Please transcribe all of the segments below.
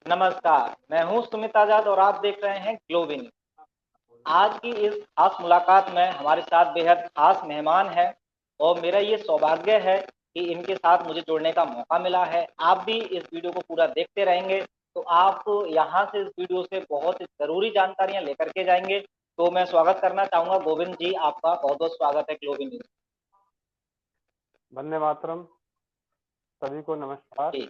नमस्कार, मैं हूँ सुमित आजाद और आप देख रहे हैं ग्लोबिन। आज की इस खास मुलाकात में हमारे साथ बेहद खास मेहमान हैं और मेरा ये सौभाग्य है कि इनके साथ मुझे जुड़ने का मौका मिला है। आप भी इस वीडियो को पूरा देखते रहेंगे तो आप यहाँ से इस वीडियो से बहुत ज़रूरी जानकारियाँ लेकर के जाएंगे। तो मैं स्वागत करना चाहूँगा गोविंद जी, आपका बहुत-बहुत स्वागत है ग्लोबिन न्यूज़। वंदे मातरम। सभी को नमस्कार। जी।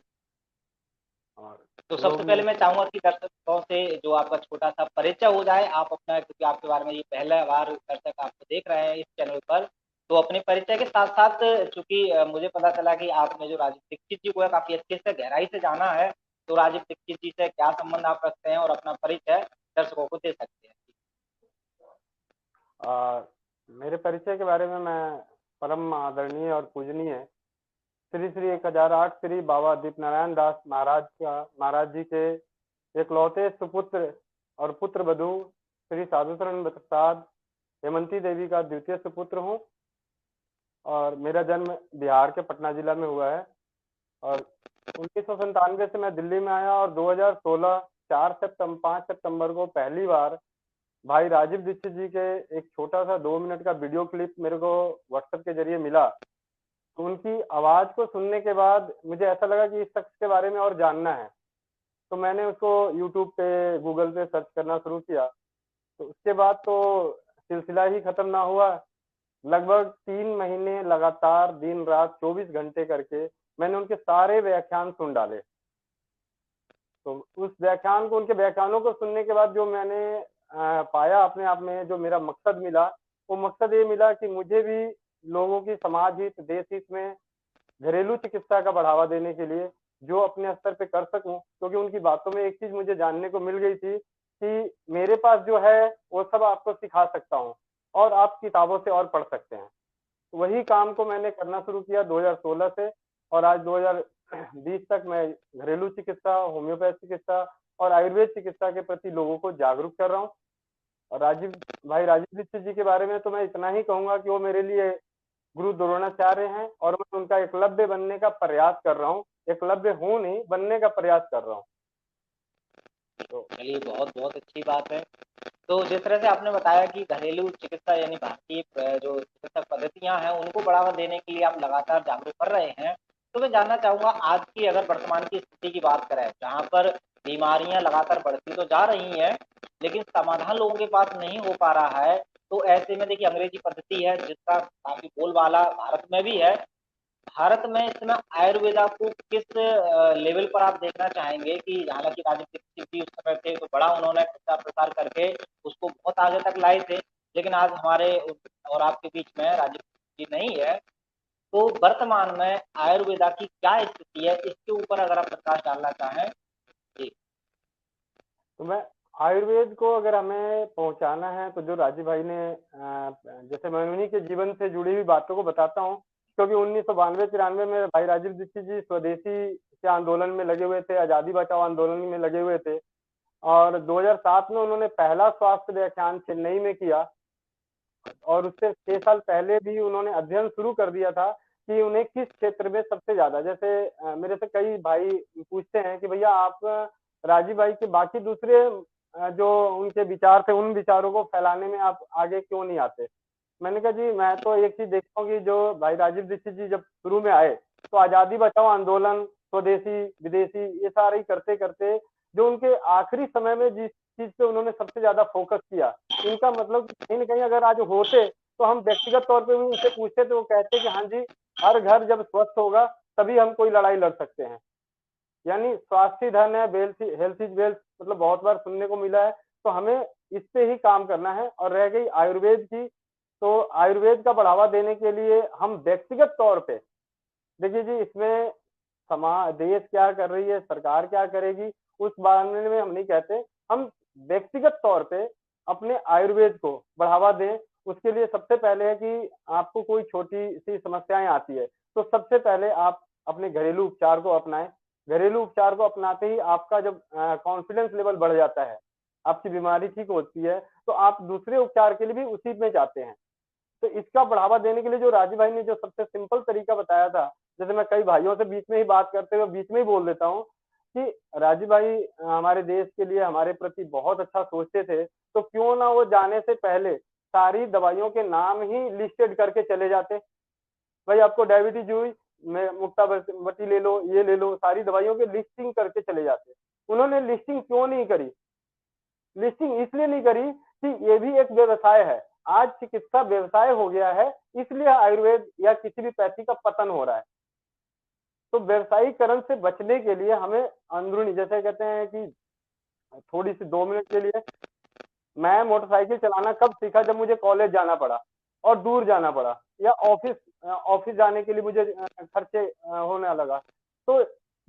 और तो सबसे ग्लोब पहले न्यूज। मैं चाहूँगा कि दर्शकों से जो आपका छोटा-सा परिचय हो जाए, आप अपना क्योंकि आपके बारे में ये पहला बार दर्शक आपको देख रहे हैं इस चैनल पर, तो अपने परिचय के साथ-साथ चूँकि मुझे पता चला कि आपने जो राजीव दीक्षित जी को है काफ़ी अच्छे से गहराई से जाना है, तो राजीव दीक्षित जी से क्या संबंध आप रखते हैं और अपना परिचय दर्शकों को दे सकते हैं? मेरे परिचय के बारे में मैं परम आदरणीय और पूजनीय श्री श्री 1008 श्री बाबा दीपनारायण दास महाराज जी के एकलौते सुपुत्र और पुत्र वधू श्री साधुशरण प्रसाद हेमंती देवी का द्वितीय सुपुत्र हूँ। और मेरा जन्म बिहार के पटना जिला में हुआ है। और 1997 से मैं दिल्ली में आया और 2016 5 सितंबर को पहली बार भाई राजीव दीक्षित जी के एक छोटा सा 2 मिनट का वीडियो क्लिप मेरे को व्हाट्सएप के जरिए मिला। तो उनकी आवाज को सुनने के बाद मुझे ऐसा लगा कि इस शख्स के बारे में और जानना है। तो मैंने उसको यूट्यूब पे गूगल पे सर्च करना शुरू किया। तो उसके बाद तो सिलसिला ही खत्म ना हुआ। लगभग 3 महीने लगातार दिन रात 24 घंटे करके मैंने उनके सारे व्याख्यान सुन डाले। तो उनके व्याख्यानों को सुनने के बाद जो मैंने पाया अपने आप में, जो मेरा मकसद मिला, वो मकसद ये मिला कि मुझे भी लोगों की समाज हित देश हित में घरेलू चिकित्सा का बढ़ावा देने के लिए जो अपने स्तर पे कर सकूं। क्योंकि उनकी बातों में एक चीज मुझे जानने को मिल गई थी कि मेरे पास जो है वो सब आपको सिखा सकता हूँ और आप किताबों से और पढ़ सकते हैं। वही काम को मैंने करना शुरू किया 2016 से। और आज 2020 तक मैं घरेलू चिकित्सा, होम्योपैथ चिकित्सा और आयुर्वेद चिकित्सा के प्रति लोगों को जागरूक कर रहा हूँ। और राजीव दीक्षित जी के बारे में तो मैं इतना ही कहूंगा कि वो मेरे लिए गुरु द्रोणाचार्य हैं और मैं उनका एकलव्य बनने का प्रयास कर रहा हूँ। एकलव्य हूँ नहीं, बनने का प्रयास कर रहा हूँ। तो चलिए बहुत-बहुत अच्छी बात है। तो जिस तरह से आपने बताया कि घरेलू चिकित्सा यानी भारतीय जो चिकित्सा पद्धतियाँ हैं, उनको बढ़ावा देने के लिए आप लगातार जागरूक कर रहे हैं। तो मैं जानना चाहूँगा आज की अगर वर्तमान की स्थिति की बात करें, जहाँ पर बीमारियाँ लगातार बढ़ती तो जा रही हैं, लेकिन समाधान लोगों के पास नहीं हो पा रहा है। तो ऐसे में देखिए अंग्रेजी पद्धति है जिसका काफ़ी बोलबाला भारत में भी है। भारत में इस समय आयुर्वेदा को किस लेवल पर आप देखना चाहेंगे कि हालाँकि राजीव दीक्षित जी उस समय थे तो बड़ा उन्होंने प्रचार-प्रसार करके उसको बहुत आगे तक लाए थे। लेकिन आज हमारे और आपके बीच में राजीव दीक्षित जी नहीं है। तो वर्तमान में आयुर्वेदा की क्या स्थिति है? इसके ऊपर अगर आप प्रकाश डालना चाहें? जी। मैं आयुर्वेद को अगर हमें पहुंचाना है तो जो राजीव भाई ने जैसे मैं उन्हीं के जीवन से जुड़ी हुई बातों को बताता हूँ। क्योंकि 1992-93 में भाई राजीव दीक्षित जी स्वदेशी के आंदोलन में लगे हुए थे, आजादी बचाओ आंदोलन में लगे हुए थे। और 2007 में उन्होंने पहला स्वास्थ्य व्याख्यान चेन्नई में किया। और उससे 6 साल पहले भी उन्होंने अध्ययन शुरू कर दिया था कि उन्हें किस क्षेत्र में सबसे ज्यादा, जैसे मेरे से कई भाई पूछते हैं कि भैया आप राजीव भाई के बाकी दूसरे जो उनके विचार थे उन विचारों को फैलाने में आप आगे क्यों नहीं आते। मैंने कहा जी मैं तो एक चीज देखता हूँ कि जो भाई राजीव दीक्षित जी जब शुरू में आए तो आजादी बचाओ आंदोलन, स्वदेशी विदेशी, ये सारे ही करते करते जो उनके आखिरी समय में जिस चीज पे उन्होंने सबसे ज्यादा फोकस किया, इनका मतलब कहीं ना कहीं अगर आज होते तो हम व्यक्तिगत तौर पे भी उनसे पूछते तो वो कहते कि हाँ जी, हर घर जब स्वस्थ होगा तभी हम कोई लड़ाई लड़ सकते हैं। यानी स्वास्थ्य धन है, हेल्थ इज वेल्थ, मतलब बहुत बार सुनने को मिला है। तो हमें इस पे ही काम करना है। और रह गई आयुर्वेद की, तो आयुर्वेद का बढ़ावा देने के लिए हम व्यक्तिगत तौर पे, देखिए जी इसमें समाज देश क्या कर रही है, सरकार क्या करेगी, उस बारे में हम नहीं कहते। हम व्यक्तिगत तौर पे अपने आयुर्वेद को बढ़ावा दें। उसके लिए सबसे पहले है कि आपको कोई छोटी सी समस्याएं आती है तो सबसे पहले आप अपने घरेलू उपचार को अपनाएं। घरेलू उपचार को अपनाते ही आपका जब कॉन्फिडेंस लेवल बढ़ जाता है, आपकी बीमारी ठीक होती है, तो आप दूसरे उपचार के लिए भी उसी में जाते हैं। तो इसका बढ़ावा देने के लिए जो राजीव भाई ने जो सबसे सिंपल तरीका बताया था, जैसे मैं कई भाइयों से बीच में ही बात करते हुए बीच में ही बोल देता हूँ, कि राजीव भाई हमारे देश के लिए हमारे प्रति बहुत अच्छा सोचते थे, तो क्यों ना वो जाने से पहले सारी दवाइयों के नाम ही लिस्टेड करके चले जाते। भाई आपको डायबिटीज हुई, मैं मुक्तावती ले लो, ये ले लो, सारी दवाइयों की लिस्टिंग करके चले जाते। उन्होंने लिस्टिंग क्यों नहीं करी? लिस्टिंग इसलिए नहीं करी कि ये भी एक व्यवसाय है। आज चिकित्सा व्यवसाय हो गया है, इसलिए आयुर्वेद या किसी भी पैथी का पतन हो रहा है। तो व्यवसायीकरण से बचने के लिए हमें अंदरूनी, जैसे कहते हैं कि थोड़ी सी 2 मिनट के लिए, मैं मोटरसाइकिल चलाना कब सीखा? जब मुझे कॉलेज जाना पड़ा और दूर जाना पड़ा, या ऑफिस ऑफिस जाने के लिए मुझे खर्चे होने लगा। तो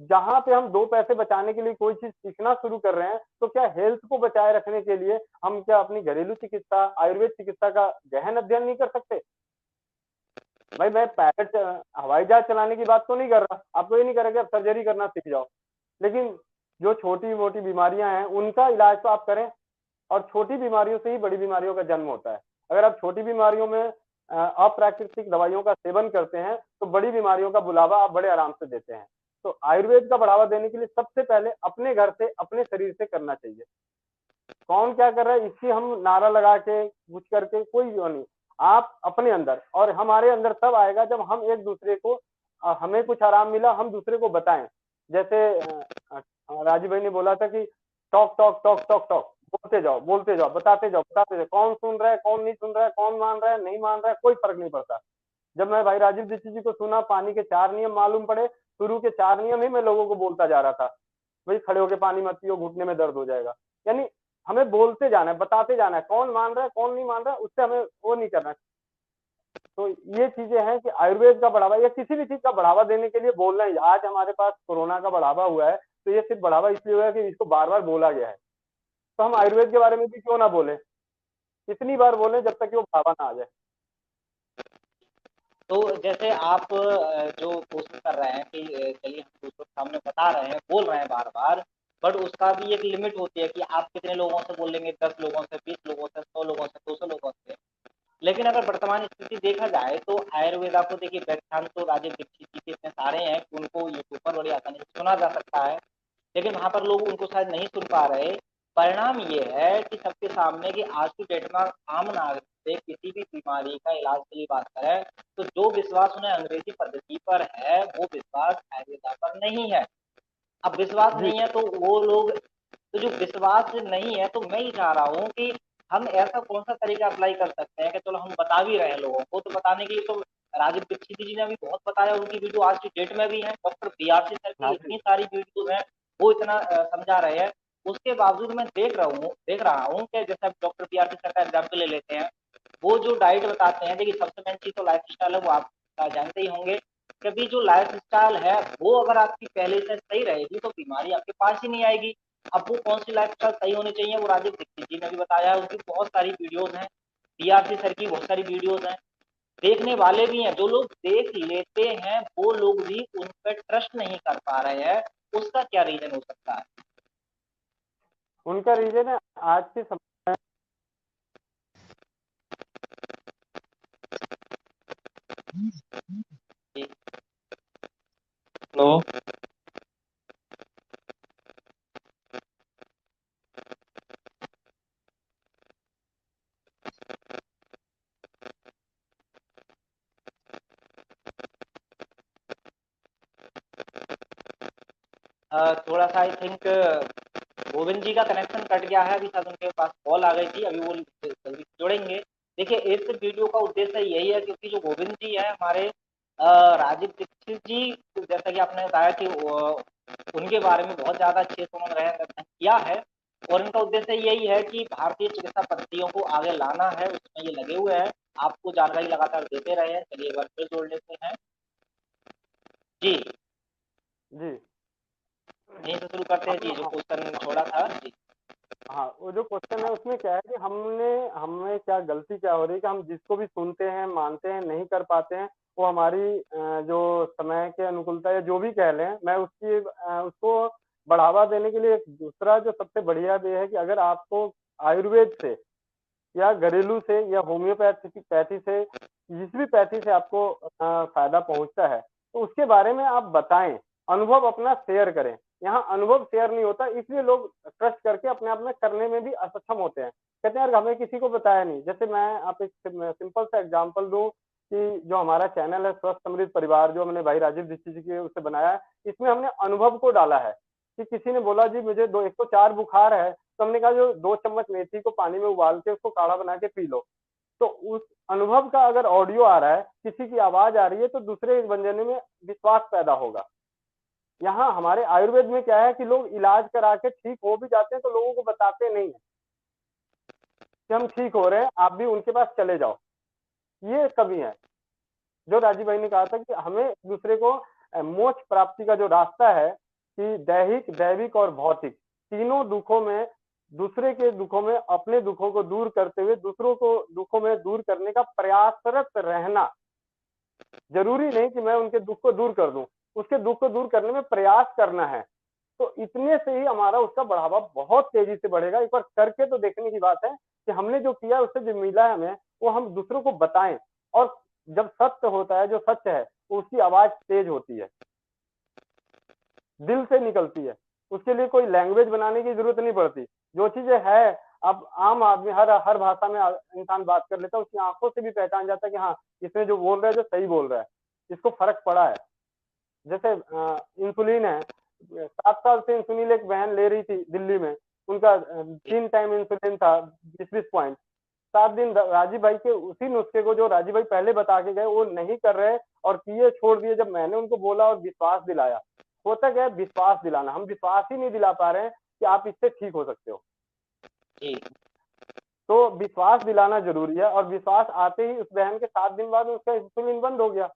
जहां पे हम 2 पैसे बचाने के लिए कोई चीज सीखना शुरू कर रहे हैं, तो क्या हेल्थ को बचाए रखने के लिए हम क्या अपनी घरेलू चिकित्सा, आयुर्वेद चिकित्सा का गहन अध्ययन नहीं कर सकते? भाई मैं पायलट, हवाई जहाज चलाने की बात तो नहीं कर रहा, आपको ये नहीं करेगा आप सर्जरी करना सीख जाओ, लेकिन जो छोटी मोटी बीमारियां हैं उनका इलाज तो आप करें। और छोटी बीमारियों से ही बड़ी बीमारियों का जन्म होता है। अगर आप छोटी बीमारियों में अप्राकृतिक दवाइयों का सेवन करते हैं, तो बड़ी बीमारियों का बुलावा आप बड़े आराम से देते हैं। तो आयुर्वेद का बढ़ावा देने के लिए सबसे पहले अपने घर से, अपने शरीर से करना चाहिए। कौन क्या कर रहा है इसी हम नारा लगा के कुछ करके कोई वो नहीं। आप अपने अंदर, और हमारे अंदर तब आएगा जब हम एक दूसरे को, हमें कुछ आराम मिला हम दूसरे को बताएं। जैसे राजीव भाई ने बोला था कि talk talk talk talk talk, बोलते जाओ, बताते जाओ। कौन सुन रहा है, कौन नहीं सुन रहा है, कौन मान रहा है, नहीं मान रहा है, कोई फर्क नहीं पड़ता। जब मैं भाई राजीव दीक्षित जी को सुना, पानी के 4 नियम मालूम पड़े, शुरू के 4 नियम ही मैं लोगों को बोलता जा रहा था। भाई खड़े होके पानी मत पियो, घुटने में दर्द हो जाएगा। यानी हमें बोलते जाना है, बताते जाना है, कौन मान रहा है कौन नहीं मान रहा है, उससे हमें वो नहीं करना। तो ये चीजें हैं कि आयुर्वेद का बढ़ावा या किसी भी चीज का बढ़ावा देने के लिए बोलना ही। आज हमारे पास कोरोना का बढ़ावा हुआ है, तो ये सिर्फ बढ़ावा इसलिए हुआ है कि इसको बार बार बोला गया है। तो हम आयुर्वेद के बारे में भी क्यों ना बोले, इतनी बार बोले जब तक कि वो बढ़ावा ना आ जाए। तो जैसे आप जो कोशिश कर रहे हैं कि चलिए हम दूसरों के सामने बता रहे हैं, बोल रहे हैं बार बार, बट उसका भी एक लिमिट होती है कि आप कितने लोगों से बोलेंगे, 10 लोगों से, 20 लोगों से, 100 लोगों से, 200 लोगों से। लेकिन अगर वर्तमान स्थिति देखा जाए तो आयुर्वेदा को देखिए, व्याख्यान तो राजीव दीक्षित जी के इतने सारे हैं कि उनको यूट्यूब पर बड़ी आसानी से सुना जा सकता है, लेकिन वहां पर लोग उनको शायद नहीं सुन पा रहे। परिणाम ये है कि सबके सामने कि आज की डेट में आम नागरिक से किसी भी बीमारी का इलाज के लिए बात करें, तो जो विश्वास उन्हें अंग्रेजी पद्धति पर है वो विश्वास आयुर्वेदा पर नहीं है। अब विश्वास जी नहीं है तो वो लोग, तो जो विश्वास नहीं है, तो मैं ये चाह रहा हूँ कि हम ऐसा कौन सा तरीका अप्लाई कर सकते हैं कि चलो हम बता भी रहे हैं लोगों को, तो बताने के लिए तो राजीव दीक्षित जी ने भी बहुत बताया, उनकी वीडियो आज की डेट में भी है, डॉक्टर बीआरसी सर की हाँ जी। इतनी सारी वीडियोज हैं, वो इतना समझा रहे हैं। उसके बावजूद मैं देख रहा हूँ कि जैसे अब डॉक्टर बीआरसी सर का एग्जाम्पल ले लेते हैं, वो जो डाइट बताते हैं, देखिए सबसे मेन चीज तो लाइफ स्टाइल है, वो आप जानते ही होंगे। कभी जो लाइफ स्टाइल है वो अगर आपकी पहले से सही रहेगी तो बीमारी आपके पास ही नहीं आएगी। अब वो कौन सी लाइफ स्टाइल सही होनी चाहिए, वो राजीव दीक्षित जी ने भी बताया है, उनकी बहुत सारी वीडियोज हैं, बीआरसी सर की बहुत सारी वीडियोज हैं। देखने वाले भी हैं, जो लोग देख लेते हैं वो लोग भी उन पर ट्रस्ट नहीं कर पा रहे हैं। उसका क्या रीजन हो सकता है? उनका रीजन है आज के समय। जी। हेलो। थोड़ा सा आई थिंक गोविंद जी का कनेक्शन कट गया है, अभी शायद उनके पास कॉल आ गई थी, अभी वो जल्दी जुड़ेंगे। देखिए इस वीडियो का उद्देश्य यही है, क्योंकि जो गोविंद जी है हमारे, राजीव दीक्षित जी, जैसा कि आपने बताया कि उनके बारे में बहुत ज़्यादा अच्छे से उन्होंने अध्ययन किया है, और इनका उद्देश्य यही है कि भारतीय चिकित्सा पद्धतियों को आगे लाना है, उसमें ये लगे हुए हैं, आपको जानकारी लगातार देते रहे हैं। चलिए एक बार फिर जोड़ लेते हैं। जी, जी यहीं से शुरू करते हैं हम जी, जो क्वेश्चन छोड़ा था जी। हाँ, वो जो क्वेश्चन है उसमें क्या है कि हमें क्या गलती क्या हो रही है कि हम जिसको भी सुनते हैं, मानते हैं, नहीं कर पाते हैं। वो हमारी जो समय के अनुकूलता या जो भी कह लें, मैं उसको बढ़ावा देने के लिए एक दूसरा जो सबसे बढ़िया ये है कि अगर आपको आयुर्वेद से या घरेलू से या होम्योपैथी से, जिस भी पैथी से आपको फायदा पहुंचता है, तो उसके बारे में आप बताएं, अनुभव अपना शेयर करें। यहाँ अनुभव शेयर नहीं होता, इसलिए लोग ट्रस्ट करके अपने आप में करने में भी असक्षम होते हैं। कहते हैं यार हमें किसी को बताया नहीं। जैसे मैं आप एक सिंपल सा एग्जांपल दूं कि जो हमारा चैनल है स्वस्थ समृद्ध परिवार, जो हमने भाई राजीव दीक्षित जी के उससे बनाया है, इसमें हमने अनुभव को डाला है कि किसी ने बोला जी मुझे 104 बुखार है, तो हमने कहा जो 2 चम्मच मेथी को पानी में उबाल के उसको काढ़ा बना के पी लो। तो उस अनुभव का अगर ऑडियो आ रहा है, किसी की आवाज आ रही है, तो दूसरे बंदे में विश्वास पैदा होगा। यहाँ हमारे आयुर्वेद में क्या है कि लोग इलाज करा के ठीक हो भी जाते हैं तो लोगों को बताते नहीं है कि हम ठीक हो रहे हैं, आप भी उनके पास चले जाओ। ये कमी है जो राजीव भाई ने कहा था कि हमें एक दूसरे को मोक्ष प्राप्ति का जो रास्ता है कि दैहिक, दैविक और भौतिक तीनों दुखों में, दूसरे के दुखों में अपने दुखों को दूर करते हुए दूसरों को दुखों में दूर करने का प्रयासरत रहना। जरूरी नहीं कि मैं उनके दुख को दूर कर दूं, उसके दुख को दूर करने में प्रयास करना है। तो इतने से ही हमारा उसका बढ़ावा बहुत तेजी से बढ़ेगा। एक बार करके तो देखने की बात है कि हमने जो किया उससे जो मिला है हमें, वो हम दूसरों को बताएं। और जब सत्य होता है, जो सत्य है, उसकी आवाज तेज होती है, दिल से निकलती है। उसके लिए कोई लैंग्वेज बनाने की जरूरत नहीं पड़ती। जो चीजें है, अब आम आदमी हर हर भाषा में इंसान बात कर लेता है, उसकी आंखों से भी पहचान जाता है कि हाँ इसने जो बोल रहा है जो सही बोल रहा है, इसको फर्क पड़ा है। जैसे इंसुलिन है, 7 साल से इंसुलिन एक बहन ले रही थी दिल्ली में, उनका 3 टाइम इंसुलिन था 20-20 पॉइंट। 7 दिन राजीव भाई के उसी नुस्खे को जो राजीव भाई पहले बता के गए वो नहीं कर रहे और किए छोड़ दिए। जब मैंने उनको बोला और विश्वास दिलाया, होता क्या है, विश्वास दिलाना। हम विश्वास ही नहीं दिला पा रहे हैं कि आप इससे ठीक हो सकते हो। तो विश्वास दिलाना जरूरी है, और विश्वास आते ही उस बहन के 7 दिन बाद उसका इंसुलिन बंद हो गया।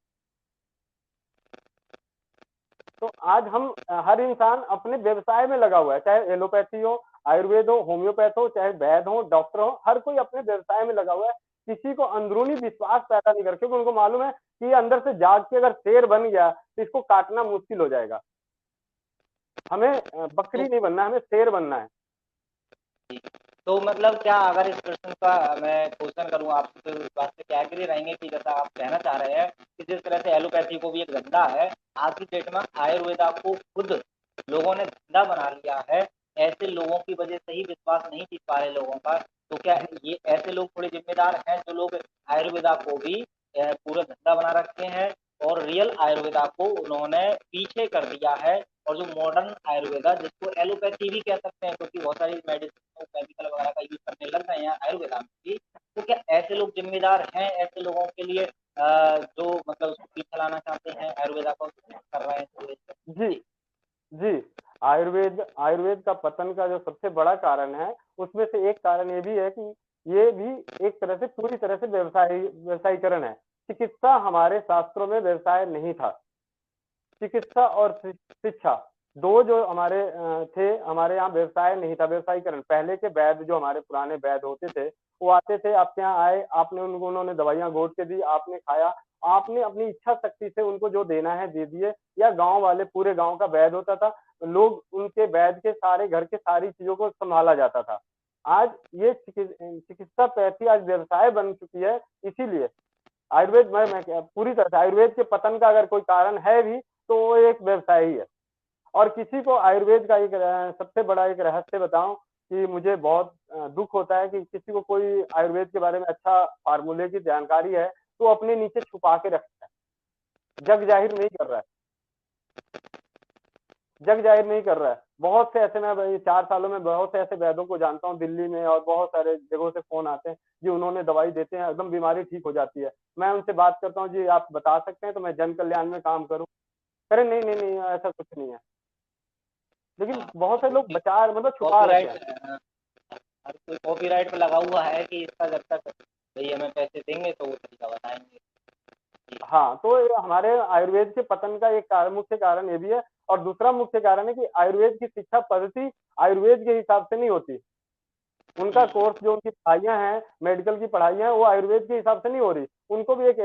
तो आज हम हर इंसान अपने व्यवसाय में लगा हुआ है, चाहे एलोपैथी हो, आयुर्वेद हो, होम्योपैथ हो, चाहे वैद हो, डॉक्टर हो, हर कोई अपने व्यवसाय में लगा हुआ है। किसी को अंदरूनी विश्वास पैदा नहीं कर, क्योंकि उनको मालूम है कि अंदर से जाग के अगर शेर बन गया तो इसको काटना मुश्किल हो जाएगा। हमें बकरी नहीं बनना, हमें शेर बनना है। तो मतलब क्या, अगर इस प्रश्न का मैं क्वेश्चन करूँ आपसे, तो इस बात से क्या एग्री रहेंगे कि जैसा आप कहना चाह रहे हैं कि जिस तरह से एलोपैथी को भी एक धंधा है, आज की डेट में आयुर्वेदा को खुद लोगों ने धंधा बना लिया है। ऐसे लोगों की वजह से ही विश्वास नहीं जीत पा रहे लोगों का। तो क्या ये ऐसे लोग थोड़े जिम्मेदार हैं जो लोग आयुर्वेदा को भी पूरा धंधा बना रखे हैं और रियल आयुर्वेदा को उन्होंने पीछे कर दिया है, और जो मॉडर्न आयुर्वेदा, जिसको एलोपैथी भी कह सकते हैं क्योंकि बहुत सारी मेडिसिन केमिकल वगैरह का यूज करने लग गए हैं आयुर्वेदा में भी, तो क्या ऐसे लोग जिम्मेदार हैं ऐसे लोगों के लिए जो मतलब उसको पीछे लाना चाहते हैं आयुर्वेदा को कर रहे हैं? जी जी, आयुर्वेद आयुर्वेद का पतन का जो सबसे बड़ा कारण है, उसमें से एक कारण ये भी है कि ये भी एक तरह से पूरी तरह से व्यवसायीकरण है। चिकित्सा हमारे शास्त्रों में व्यवसाय नहीं था। चिकित्सा और शिक्षा दो जो हमारे थे, हमारे यहाँ व्यवसाय नहीं था, व्यवसायीकरण। पहले के वैद्य, जो हमारे पुराने वैद्य होते थे, वो आते थे, आपके यहाँ आए, आपने उनको, उन्होंने दवाइयां घोट के दी, आपने खाया, आपने अपनी इच्छा शक्ति से उनको जो देना है दे दिए। या गांव वाले, पूरे गांव का वैद्य होता था, लोग उनके वैद्य के सारे घर के सारी चीजों को संभाला जाता था। आज ये चिकित्सा पैथी आज व्यवसाय बन चुकी है। इसीलिए आयुर्वेद मैं पूरी तरह से आयुर्वेद के पतन का अगर कोई कारण है भी तो वो एक व्यवसाय ही है। और किसी को आयुर्वेद का एक सबसे बड़ा एक रहस्य बताऊं कि मुझे बहुत दुख होता है कि किसी को कोई आयुर्वेद के बारे में अच्छा फार्मूले की जानकारी है तो अपने नीचे छुपा के रखता है, जग जाहिर नहीं कर रहा है, जग जाहिर नहीं कर रहा है। बहुत से ऐसे, मैं 4 सालों में बहुत से ऐसे वैद्यों को जानता हूँ दिल्ली में, और बहुत सारे जगहों से फोन आते हैं जी, उन्होंने दवाई देते हैं, एकदम बीमारी ठीक हो जाती है। मैं उनसे बात करता हूँ, जी आप बता सकते हैं तो मैं जन कल्याण में काम करूँ। अरे नहीं नहीं नहीं, ऐसा कुछ नहीं है। लेकिन बहुत से लोग बचा, मतलब छुपा रखे कॉपीराइट, हैं। हर कोई कॉपीराइट पे लगा हुआ है कि इसका जब तक भाई हमें पैसे देंगे तो वो तरीका बताएंगे। हाँ, तो ये हमारे आयुर्वेद के पतन का एक मुख्य कारण ये भी है। और दूसरा मुख्य कारण है कि आयुर्वेद की शिक्षा पद्धति आयुर्वेद के हिसाब से नहीं होती। उनका कोर्स, जो उनकी पढ़ाइयाँ हैं, मेडिकल की पढ़ाइयाँ, वो आयुर्वेद के हिसाब से नहीं हो रही। उनको भी एक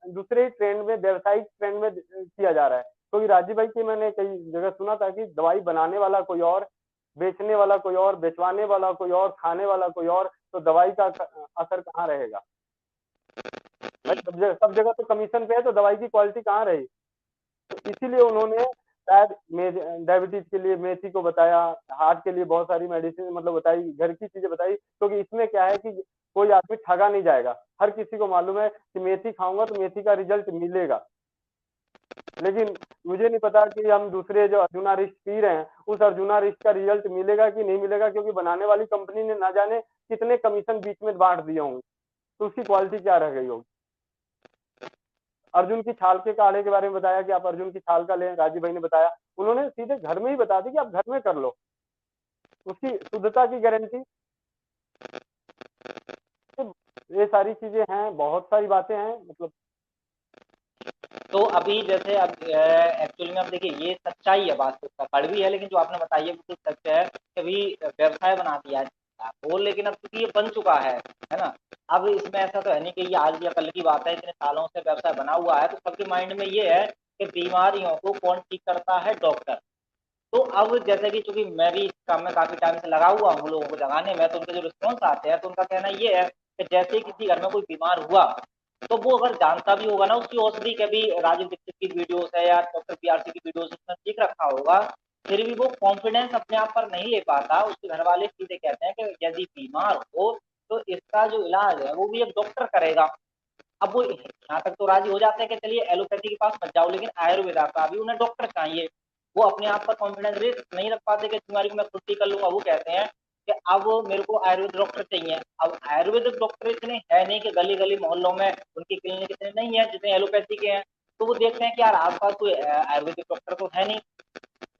दूसरे ही ट्रेंड में, व्यावसायिक ट्रेंड में किया जा रहा है। क्योंकि राजीव भाई की मैंने कई जगह सुना था कि दवाई बनाने वाला कोई और, बेचने वाला कोई और, बेचवाने वाला कोई और, खाने वाला कोई और, तो दवाई का असर कहाँ रहेगा भाई? सब जगह तो कमीशन पे है, तो दवाई की क्वालिटी कहाँ रही? तो इसीलिए उन्होंने शायद डायबिटीज के लिए मेथी को बताया, हार्ट के लिए बहुत सारी मेडिसिन मतलब बताई, घर की चीजें बताई, क्योंकि इसमें क्या है कि कोई आदमी ठगा नहीं जाएगा। हर किसी को मालूम है कि मेथी खाऊंगा तो मेथी का रिजल्ट मिलेगा। लेकिन मुझे नहीं पता कि हम दूसरे जो अर्जुना रिस्ट पी रहे हैं उस अर्जुना रिस्ट का रिजल्ट मिलेगा कि नहीं मिलेगा, क्योंकि बनाने वाली कंपनी ने ना जाने कितने कमीशन बीच में बांट दिए होंगे, तो उसकी क्वालिटी क्या रह गई होगी। अर्जुन की छाल के काढ़े के बारे में बताया कि आप अर्जुन की छाल का लें, राजीव भाई ने बताया, उन्होंने सीधे घर में ही बता दी कि आप घर में कर लो, उसकी शुद्धता की गारंटी। तो ये सारी चीजें हैं, बहुत सारी बातें हैं मतलब। तो अभी जैसे अब एक्चुअली में अब देखिए ये सच्चाई है, बात तो कड़वी है, लेकिन जो आपने बताई है बिल्कुल सच है कि अभी व्यवसाय बना दिया है वो, लेकिन अब चूंकि ये बन चुका है ना। अब इसमें ऐसा तो है नहीं कि ये आज या कल की बात है, इतने सालों से व्यवसाय बना हुआ है, तो सबके माइंड में ये है कि बीमारियों को कौन ठीक करता है, डॉक्टर। तो अब जैसे कि चूंकि मैं भी इस काम में काफी टाइम से लगा हुआ हूँ लोगों को जगाने में, तो उनके जो रिस्पॉन्स आते हैं तो उनका कहना ये है कि जैसे किसी घर में कोई बीमार हुआ तो वो अगर जानता भी होगा ना उसकी औषधि के भी राजीव दीक्षित की वीडियोस है या डॉक्टर पीआरसी की वीडियोस उसने सीख रखा होगा, फिर भी वो कॉन्फिडेंस अपने आप पर नहीं ले पाता। उसके घर वाले सीधे कहते हैं कि यदि बीमार हो तो इसका जो इलाज है वो भी एक डॉक्टर करेगा। अब वो यहाँ तक तो राजी हो जाते हैं कि चलिए एलोपैथी के पास मत जाओ, लेकिन आयुर्वेदा का भी उन्हें डॉक्टर चाहिए। वो अपने आप पर कॉन्फिडेंस नहीं रख पाते कि बीमारी को मैं खुद ठीक कर लूंगा। वो कहते हैं कि अब मेरे को आयुर्वेद डॉक्टर चाहिए। अब आयुर्वेदिक डॉक्टर इतने है नहीं कि गली गली मोहल्लों में उनकी क्लिनिक इतने नहीं है जितने एलोपैथी के हैं। तो वो देखते हैं कि यार आसपास कोई आयुर्वेदिक डॉक्टर तो है नहीं,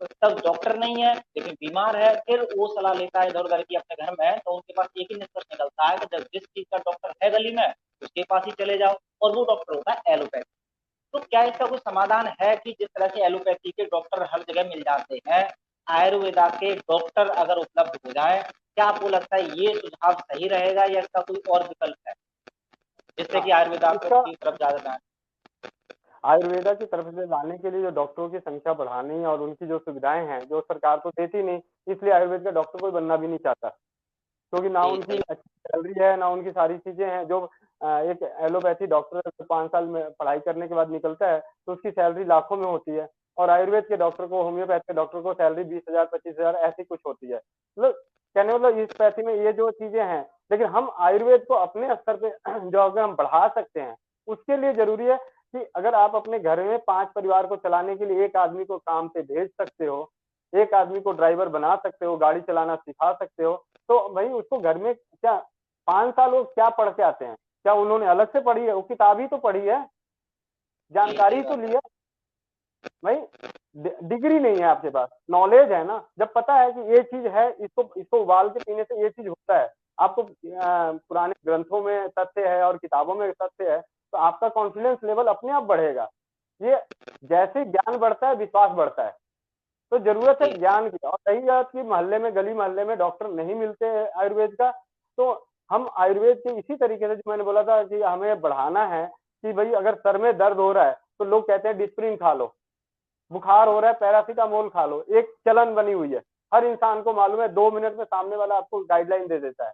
तो तब डॉक्टर नहीं है लेकिन बीमार है, फिर वो सलाह लेता है इधर उधर की अपने घर में, तो उनके पास एक ही निष्कर्ष निकलता है कि जब जिस चीज का डॉक्टर है गली में उसके पास ही चले जाओ, और वो डॉक्टर होता है एलोपैथी। तो क्या इसका कोई समाधान है कि जिस तरह से एलोपैथी के डॉक्टर हर जगह मिल जाते हैं, आयुर्वेदा के डॉक्टर अगर उपलब्ध हो जाए, क्या आपको लगता है ये सुझाव सही रहेगा या इसका कोई और विकल्प है जिससे हाँ, कि आयुर्वेदा इसका की तरफ ज्यादा जाए? आयुर्वेदा की तरफ से लाने के लिए जो डॉक्टरों की संख्या बढ़ानी और उनकी जो सुविधाएं हैं जो सरकार तो देती नहीं, इसलिए आयुर्वेद का डॉक्टर कोई बनना भी नहीं चाहता, क्योंकि ना जी उनकी सही। अच्छी सैलरी है ना उनकी सारी चीजें हैं। जो एक एलोपैथी डॉक्टर 5 साल में पढ़ाई करने के बाद निकलता है तो उसकी सैलरी लाखों में होती है, और आयुर्वेद के डॉक्टर को, होम्योपैथ के डॉक्टर को सैलरी 20,000 25,000 ऐसी कुछ होती है। मतलब कहने मतलब इस पैसे में ये जो चीजें हैं, लेकिन हम आयुर्वेद को अपने स्तर पे जो अगर हम बढ़ा सकते हैं उसके लिए जरूरी है कि अगर आप अपने घर में 5 परिवार को चलाने के लिए एक आदमी को काम पे भेज सकते हो, एक आदमी को ड्राइवर बना सकते हो, गाड़ी चलाना सिखा सकते हो, तो भाई उसको घर में क्या 5 साल वो क्या पढ़ के आते हैं, क्या उन्होंने अलग से पढ़ी है, वो किताब ही तो पढ़ी है, जी सही जानकारी तो बात ली है। है भाई। डिग्री नहीं है आपके पास, नॉलेज है ना, जब पता है कि ये चीज है, इसको इसको उबाल के पीने से ये चीज होता है, आपको पुराने ग्रंथों में तथ्य है और किताबों में तथ्य है, तो आपका कॉन्फिडेंस लेवल अपने आप बढ़ेगा। ये जैसे ज्ञान बढ़ता है विश्वास बढ़ता है, तो जरूरत है जी ज्ञान की। और रही बात की मोहल्ले में, गली मोहल्ले में डॉक्टर नहीं मिलते आयुर्वेद का, तो हम आयुर्वेद के इसी तरीके से जो मैंने बोला था कि हमें बढ़ाना है कि भाई अगर सर में दर्द हो रहा है तो लोग कहते हैं डिस्प्रिन खा लो, बुखार हो रहा है पैरासीटामोल खा लो, एक चलन बनी हुई है, हर इंसान को मालूम है 2 मिनट में सामने वाला आपको गाइडलाइन दे देता है।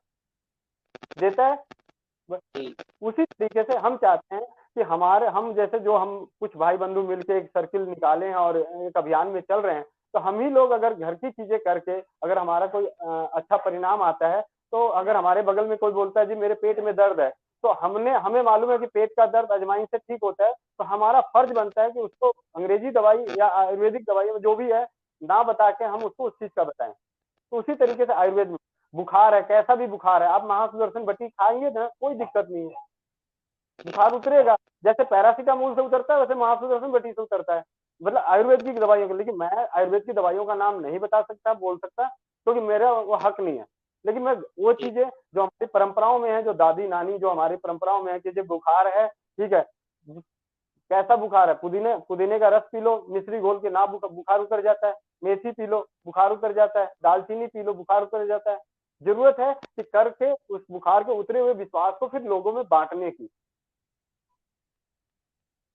जी उसी तरीके से हम चाहते हैं कि हमारे हम जैसे जो हम कुछ भाई बंधु मिलके एक सर्किल निकाले और एक अभियान में चल रहे हैं, तो हम ही लोग अगर घर की चीजें करके अगर हमारा कोई अच्छा परिणाम आता है, तो अगर हमारे बगल में कोई बोलता है जी मेरे पेट में दर्द है, तो हमें मालूम है कि पेट का दर्द अजवाइन से ठीक होता है, तो हमारा फर्ज बनता है कि उसको अंग्रेजी दवाई या आयुर्वेदिक दवाई जो भी है ना बता के हम उसको उस चीज का बताएं। तो उसी तरीके से आयुर्वेद में बुखार है, कैसा भी बुखार है, आप महासुदर्शन बटी खाएंगे ना कोई दिक्कत नहीं है, बुखार उतरेगा। जैसे पैरासीटामोल से उतरता है वैसे महासुदर्शन बटी से उतरता है, मतलब आयुर्वेद की दवाइयों को। लेकिन मैं आयुर्वेद की दवाइयों का नाम नहीं बता सकता, बोल सकता, क्योंकि मेरा वो हक नहीं है। लेकिन मैं वो जी चीजें जो हमारी परंपराओं में है, जो दादी नानी जो हमारी परंपराओं में है कि जब बुखार है, ठीक है, कैसा बुखार है, पुदीने पुदीने का रस पी लो, मिश्री घोल के ना बुखार उतर जाता है, मेथी पी लो बुखार उतर जाता है, दालचीनी पी लो बुखार उतर जाता है। जरूरत है कि करके उस बुखार के उतरे हुए विश्वास को फिर लोगों में बांटने की।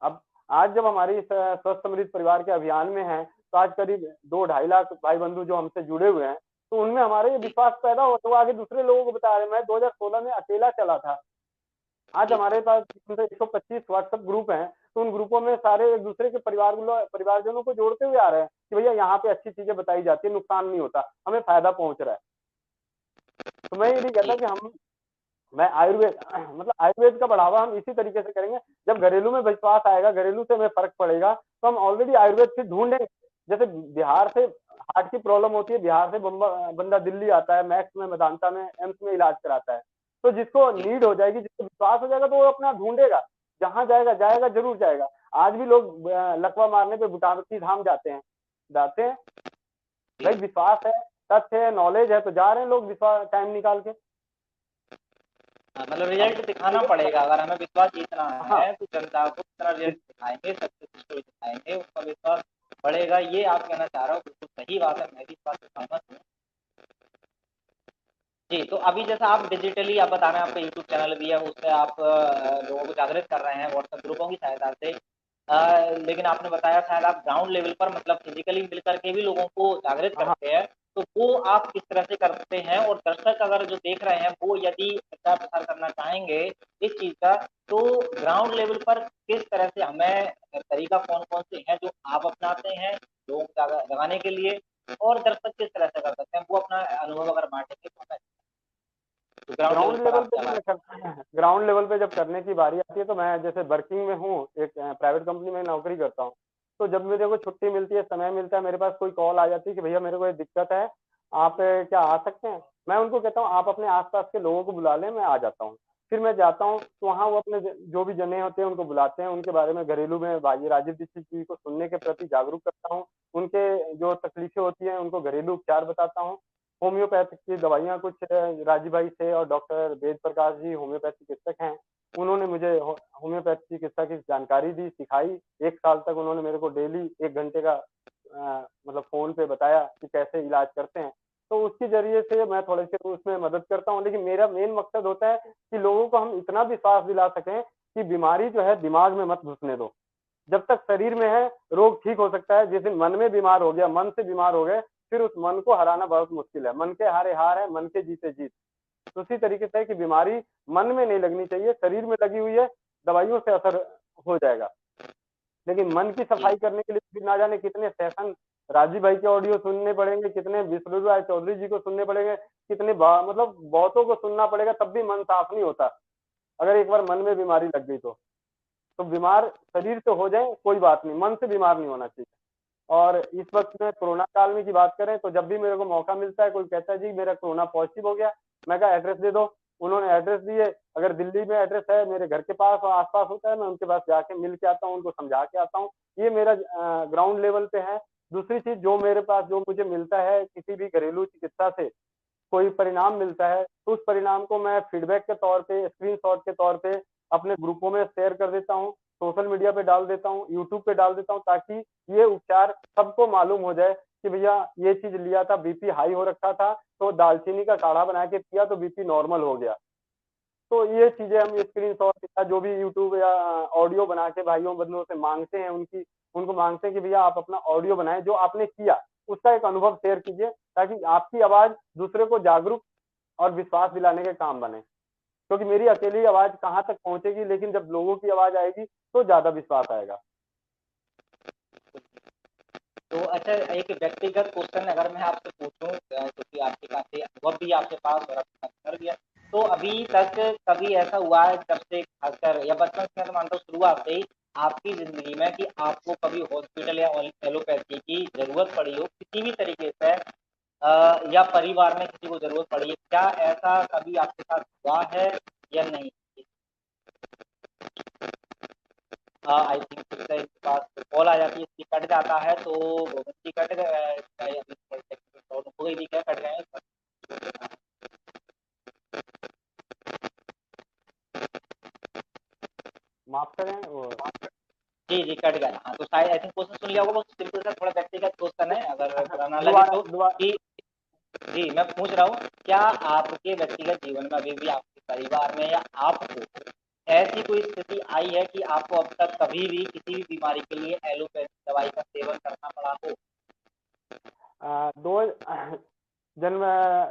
अब आज जब हमारी स्वस्थ समृद्ध परिवार के अभियान में है, तो आज करीब 2-2.5 लाख भाई बंधु जो हमसे जुड़े हुए हैं, तो उनमें हमारे ये जी विश्वास पैदा हो, तो वो आगे दूसरे लोगों को बता रहे हैं। मैं 2016 में अकेला चला था, आज जी हमारे पास 125 व्हाट्सएप ग्रुप हैं, तो उन ग्रुपों में सारे एक दूसरे के परिवारजनों को जोड़ते हुए आ रहे हैं कि भैया यहाँ पे अच्छी चीजें बताई जाती है, नुकसान नहीं होता, हमें फायदा पहुंच रहा है। तो मैं ये नहीं कहता जी। कि मैं आयुर्वेद मतलब आयुर्वेद का बढ़ावा हम इसी तरीके से करेंगे, जब घरेलू में विश्वास आएगा, घरेलू से हमें फर्क पड़ेगा, तो हम ऑलरेडी आयुर्वेद फिर ढूंढेंगे। जैसे बिहार से हार्ट की प्रॉब्लम होती है, बिहार से बंदा दिल्ली आता है, मैक्स में, मेदांता में, एम्स में इलाज कराता है। तो जिसको जी। नीड हो जाएगी, जिसको विश्वास हो जाएगा, तो वो अपना ढूंढेगा, जहां जाएगा जाएगा, जरूर जाएगा। आज भी लोग लकवा मारने पे बुटावती धाम जाते हैं जी। भाई, विश्वास है, तथ्य है, नॉलेज है, तो जा रहे हैं लोग विश्वास टाइम निकाल के। हाँ, मतलब अब रिजल्ट दिखाना पड़ेगा, अगर हमें विश्वास जीतना हाँ, है तो जनता को इतना रिजल्ट दिखाएंगे, सक्सेस स्टोरी दिखाएंगे, उसका विश्वास बढ़ेगा। ये आप कहना चाह रहे हो, बिल्कुल सही बात है, मैं भी इस बात से सहमत हूँ। जी, तो अभी जैसा आप डिजिटली आप बता रहे हैं, आपका यूट्यूब चैनल भी है, उससे आप लोगों को जागृत कर रहे हैं व्हाट्सएप ग्रुपों की सहायता से। लेकिन आपने बताया शायद आप ग्राउंड लेवल पर मतलब फिजिकली मिल करके भी लोगों को जागृत हाँ, करते हैं, तो वो आप किस तरह से करते हैं? और दर्शक अगर जो देख रहे हैं वो यदि प्रचार प्रसार करना चाहेंगे इस चीज़ का, तो ग्राउंड लेवल पर किस तरह से हमें तरीका कौन-कौन से हैं जो आप अपनाते हैं लोगों को जगाने के लिए, और दर्शक किस तरह से कर सकते हैं? वो अपना अनुभव अगर बाँटेंगे तो हमें, तो ग्राउंड लेवल ग्राउंड पर लेवल आप पे क्या जब बात। मैं करता ग्राउंड लेवल पे जब करने की बारी आती है, तो मैं जैसे वर्किंग में हूँ, एक प्राइवेट कंपनी में नौकरी करता हूँ। तो जब मेरे को छुट्टी मिलती है, समय मिलता है, मेरे पास कोई कॉल आ जाती है कि भैया मेरे को ये दिक्कत है, आप क्या आ सकते हैं? मैं उनको कहता हूँ आप अपने आसपास के लोगों को बुला लें, मैं आ जाता हूँ। फिर मैं जाता हूँ तो वहाँ वो अपने जो भी जने होते हैं उनको बुलाते हैं, उनके बारे में घरेलू में भाई राजीव दीक्षित जी को सुनने के प्रति जागरूक करता हूँ। उनके जो तकलीफें होती हैं उनको घरेलू उपचार बताता हूँ। होम्योपैथिक की दवाइयाँ कुछ राजीव भाई से, और डॉक्टर वेद प्रकाश जी होम्योपैथ चिकित्सक हैं, उन्होंने मुझे होम्योपैथी चिकित्सा की जानकारी दी, सिखाई। 1 साल तक उन्होंने मेरे को डेली 1 घंटे का मतलब फ़ोन पे बताया कि कैसे इलाज करते हैं। तो उसके ज़रिए से मैं थोड़े-से उसमें मदद करता हूँ, लेकिन मेरा मेन मकसद होता है कि लोगों को हम इतना विश्वास दिला सकें कि बीमारी जो है दिमाग में मत घुसने दो। जब तक शरीर में है, रोग ठीक हो सकता है। जिस दिन मन में बीमार हो गया, मन से बीमार हो गए, फिर उस मन को हराना बहुत मुश्किल है। मन के हारे हार है, मन के जीते जीत। तो उसी तरीके से है कि बीमारी मन में नहीं लगनी चाहिए, शरीर में लगी हुई है, दवाइयों से असर हो जाएगा। लेकिन मन की जी। सफाई करने के लिए फिर ना जाने कितने सेशन राजीव भाई के ऑडियो सुनने पड़ेंगे, कितने विष्णु राय चौधरी जी को सुनने पड़ेंगे, कितने मतलब बहुतों को सुनना पड़ेगा, तब भी मन साफ नहीं होता। अगर एक बार मन में बीमारी लग गई तो बीमार शरीर से हो जाए कोई बात नहीं, मन से बीमार नहीं होना चाहिए। और इस वक्त में कोरोना काल में की बात करें, तो जब भी मेरे को मौका मिलता है, कोई कहता है जी मेरा कोरोना पॉजिटिव हो गया, मैं कहा एड्रेस दे दो। उन्होंने एड्रेस दिए, अगर दिल्ली में एड्रेस है, मेरे घर के पास और आसपास होता है, मैं उनके पास जाके मिल के आता हूँ, उनको समझा के आता हूँ। ये मेरा ग्राउंड लेवल पे है। दूसरी चीज, जो मेरे पास जो मुझे मिलता है किसी भी घरेलू चिकित्सा से कोई परिणाम मिलता है, तो उस परिणाम को मैं फीडबैक के तौर पे, स्क्रीनशॉट के तौर पे अपने ग्रुपों में शेयर कर देता हूँ, सोशल मीडिया पे डाल देता हूँ, यूट्यूब पे डाल देता हूँ, ताकि ये उपचार सबको मालूम हो जाए कि भैया ये चीज लिया था, बीपी हाई हो रखा था, तो दालचीनी का काढ़ा बना के पिया तो बीपी नॉर्मल हो गया। तो ये चीजें हम स्क्रीनशॉट या जो भी यूट्यूब या ऑडियो बना के भाइयों बंधुओं से मांगते हैं, उनको मांगते हैं कि भैया आप अपना ऑडियो बनाएं, जो आपने किया उसका एक अनुभव शेयर कीजिए, ताकि आपकी आवाज दूसरे को जागरूक और विश्वास दिलाने के काम बने। क्योंकि मेरी अकेली आवाज कहाँ तक पहुंचेगी, लेकिन जब लोगों की आवाज आएगी तो ज्यादा विश्वास आएगा। तो अच्छा, एक व्यक्तिगत क्वेश्चन अगर मैं आपसे पूछूं, क्योंकि आपके काफ़ी अनुभव भी है आपके पास और आपका अनुभव भी है, तो अभी तक कभी ऐसा हुआ है जब से खासकर या बचपन से, मैं तो मानता हूँ शुरुआत से ही आपकी ज़िंदगी में, कि आपको कभी हॉस्पिटल या एलोपैथी की ज़रूरत पड़ी हो किसी भी तरीके से, या परिवार में किसी को ज़रूरत पड़ी है, क्या ऐसा कभी आपके साथ हुआ है या नहीं? आई थिंक इसका इनके पास कॉल आ जाती है, इसकी कट जाता है, तो इसकी कट प्रॉब्लम हो गई थी क्या, कट गए हैं? माफ करें वो। जी, जी, कट गया। हाँ, तो शायद आई थिंक क्वेश्चन सुन लिया होगा, बहुत सिंपल सा थोड़ा व्यक्तिगत क्वेश्चन है, अगर बुरा ना लगे दोबारा तो, दोबारा कि जी, मैं पूछ रहा हूँ, क्या आपके व्यक्तिगत जीवन में अभी भी आपके परिवार में या आपको ऐसी कोई स्थिति आई है कि आपको अब तक कभी भी किसी भी बीमारी के लिए एलोपैथी दवाई का सेवन करना पड़ा हो? दो जन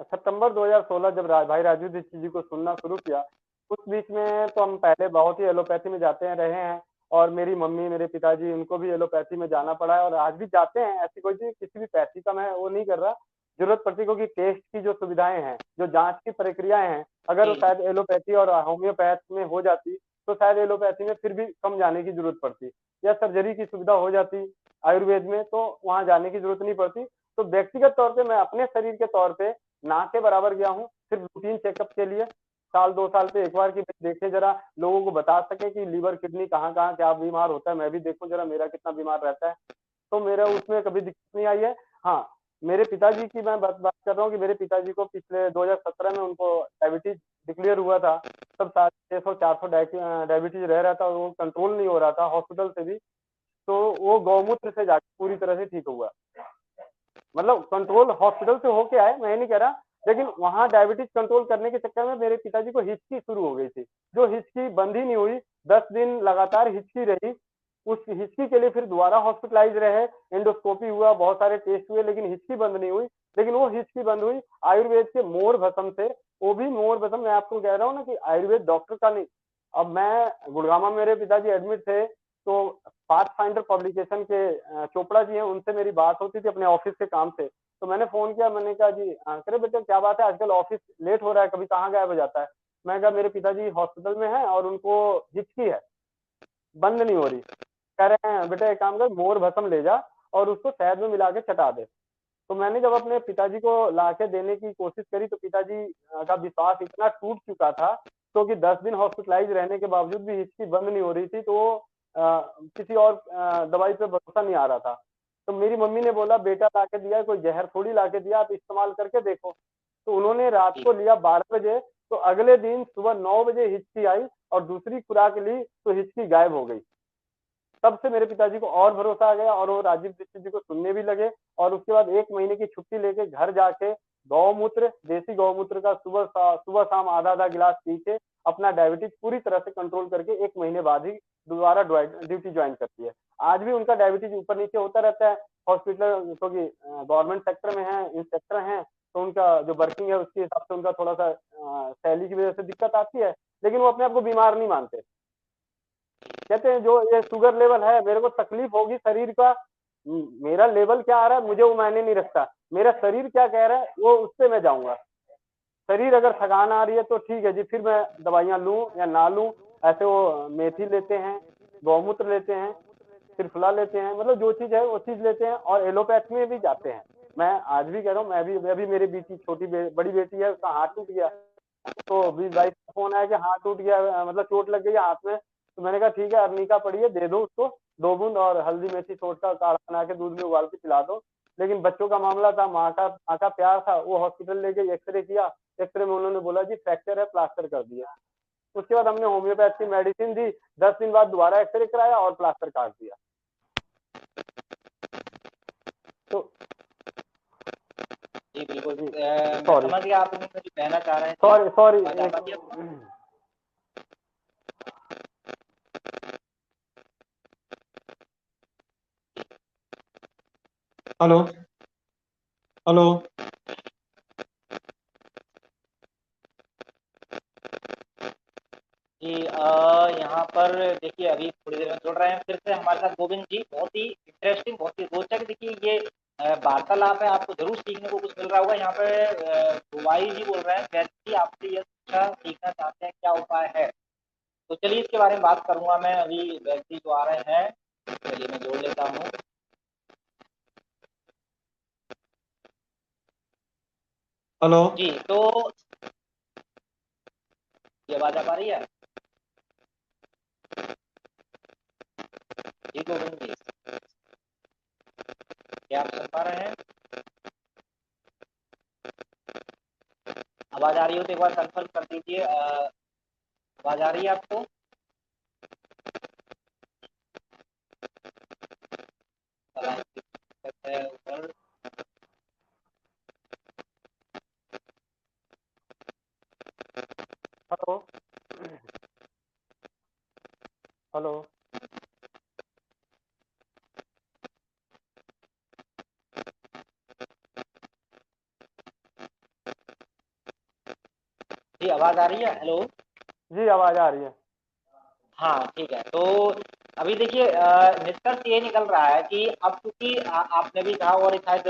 सितंबर 2016 जब भाई राजू दीक्षित जी को सुनना शुरू किया, उस बीच में तो हम पहले बहुत ही एलोपैथी में जाते हैं रहे हैं, और मेरी मम्मी मेरे पिताजी उनको भी एलोपैथी में जाना पड़ा है और आज भी जाते हैं। ऐसी कोई चीज किसी भी पैथी का मैं वो नहीं कर रहा, जरूरत पड़ती क्योंकि टेस्ट की जो सुविधाएं हैं, जो जांच की प्रक्रियाएं हैं, अगर वो जी शायद एलोपैथी और होम्योपैथ में हो जाती तो शायद एलोपैथी में फिर भी कम जाने की जरूरत पड़ती, या सर्जरी की सुविधा हो जाती आयुर्वेद में तो वहां जाने की जरूरत नहीं पड़ती। तो व्यक्तिगत तौर पे मैं अपने शरीर के तौर पे ना के बराबर गया हूँ सिर्फ रूटीन चेकअप के लिए, साल 2 साल पे एक बार की देखे, जरा लोगों को बता सके कि लीवर किडनी कहाँ कहाँ क्या बीमार होता है, मैं भी देखूं जरा मेरा कितना बीमार रहता है। तो मेरा उसमें कभी दिक्कत नहीं आई है। हाँ, मेरे पिताजी की मैं बात कर रहा हूँ कि मेरे पिताजी को पिछले 2017 में उनको डायबिटीज डिक्लेयर हुआ था। तब 600-400 डायबिटीज रह रहा था और वो कंट्रोल नहीं हो रहा था हॉस्पिटल से भी। तो वो गौमूत्र से जाके पूरी तरह से ठीक हुआ, मतलब कंट्रोल हॉस्पिटल से होके आए, मैं नहीं कह रहा, लेकिन वहां डायबिटीज कंट्रोल करने के चक्कर में मेरे पिताजी को हिचकी शुरू हो गई थी, जो हिचकी बंद ही नहीं हुई। 10 दिन लगातार हिचकी रही। उस हिचकी के लिए फिर दोबारा हॉस्पिटलाइज रहे, एंडोस्कोपी हुआ, बहुत सारे टेस्ट हुए, लेकिन हिचकी बंद नहीं हुई। लेकिन वो हिचकी बंद हुई आयुर्वेद के मोर भस्म से। वो भी मोर भस्म, मैं आपको कह रहा हूँ ना कि आयुर्वेद डॉक्टर का नहीं। अब मैं गुड़गामा में मेरे पिताजी एडमिट थे, तो पाथ फाइंडर पब्लिकेशन के चोपड़ा जी हैं, उनसे मेरी बात होती थी अपने ऑफिस के काम से। तो मैंने फोन किया, मैंने कहा जी करे बेटे क्या बात है, आजकल ऑफिस लेट हो रहा है, कभी कहाँ गायब हो जाता है। मैं कहा मेरे पिताजी हॉस्पिटल में है और उनको हिचकी है, बंद नहीं हो रही। कह रहे हैं बेटा एक काम कर, मोर भस्म ले जा और उसको शहद में मिला के चटा दे। तो मैंने जब अपने पिताजी को ला के देने की कोशिश करी तो पिताजी का विश्वास इतना टूट चुका था, क्योंकि 10 दिन हॉस्पिटलाइज रहने के बावजूद भी हिचकी बंद नहीं हो रही थी। तो वो किसी और दवाई पे भरोसा नहीं आ रहा था। तो मेरी मम्मी ने बोला बेटा ला के दिया है, कोई जहर थोड़ी ला के दिया, आप इस्तेमाल करके देखो। तो उन्होंने रात जी को लिया 12 बजे, तो अगले दिन सुबह 9 बजे हिचकी आई और दूसरी खुराक ली तो हिचकी गायब हो गई। तब से मेरे पिताजी को और भरोसा आ गया और वो राजीव दीक्षित जी को सुनने भी लगे। और उसके बाद 1 महीने की छुट्टी लेके घर जाके गौमूत्र, देसी गौमूत्र का सुबह शाम आधा आधा गिलास पी के अपना डायबिटीज पूरी तरह से कंट्रोल करके 1 महीने बाद ही दोबारा ड्यूटी ज्वाइन करती है। आज भी उनका डायबिटीज ऊपर नीचे होता रहता है हॉस्पिटल, क्योंकि गवर्नमेंट सेक्टर में है, इंस्पेक्टर हैं, तो उनका जो वर्किंग है उसके हिसाब से उनका थोड़ा सा सैलरी की वजह से दिक्कत आती है, लेकिन वो अपने आप को बीमार नहीं मानते। कहते हैं जो ये शुगर लेवल है, मेरे को तकलीफ होगी शरीर का, मेरा लेवल क्या आ रहा है मुझे वो मायने नहीं रखता, मेरा शरीर क्या कह रहा है वो उससे मैं जाऊंगा। शरीर अगर थकान आ रही है तो ठीक है जी, फिर मैं दवाइयां लूं या ना लूं। ऐसे वो मेथी लेते हैं, गौमूत्र लेते हैं, त्रिफला लेते हैं, मतलब जो चीज है वो चीज लेते हैं और एलोपैथी में भी जाते हैं। मैं आज भी कह रहा हूँ, मैं भी अभी मेरी बेटी बड़ी बेटी है, उसका हाथ टूट गया। तो अभी वाइफ का फोन आया कि हाथ टूट गया, मतलब चोट लग गई है हाथ में। तो मैंने कहा ठीक है अर्निका पड़ी है, दे दो उसको 2 बूंद और हल्दी मेथी सोट का काढ़ा बना के दूध में उबाल के पिला दो। लेकिन बच्चों का मामला था, माँ का प्यार था, वो हॉस्पिटल ले गए, एक्सरे किया। एक्सरे में उन्होंने बोला जी फ्रैक्चर है, प्लास्टर कर दिया। उसके बाद हमने होम्योपैथ की मेडिसिन दी, 10 दिन बाद दोबारा एक्सरे कराया और प्लास्टर काट दिया। तो जी बिल्कुल, जी मैं सॉरी समझ गया आप मुझे कहना चाह रहे हैं। जी सॉरी सॉरी आवाज आ पाती है? Hello hello. जी यहाँ पर देखिए अभी थोड़ी देर में जुड़ रहे हैं फिर से हमारे साथ गोविंद जी। बहुत ही इंटरेस्टिंग, बहुत ही रोचक देखिए ये वार्तालाप है, आपको जरूर सीखने को कुछ मिल रहा होगा। यहाँ पे रुवाई जी बोल रहे हैं व्यक्ति आपसे यह शिक्षा सीखना चाहते हैं, क्या उपाय है? तो चलिए इसके बारे में बात करूंगा मैं। अभी व्यक्ति जो आ रहे हैं, चलिए मैं जोड़ लेता हूँ। हेलो जी तो ये आवाज आ पा रही है? जी गोविंद जी, क्या आप सुन पा रहे हैं? आवाज आ रही हो तो एक बार कंफर्म कर दीजिए। आवाज आ रही है आपको? दिक्कत है ऊपर। Hello hello. जी आवाज आ रही है? हेलो। जी आवाज आ रही है। हाँ ठीक है। तो अभी देखिए निष्कर्ष ये निकल रहा है कि अब चूंकि आपने भी कहा और शायद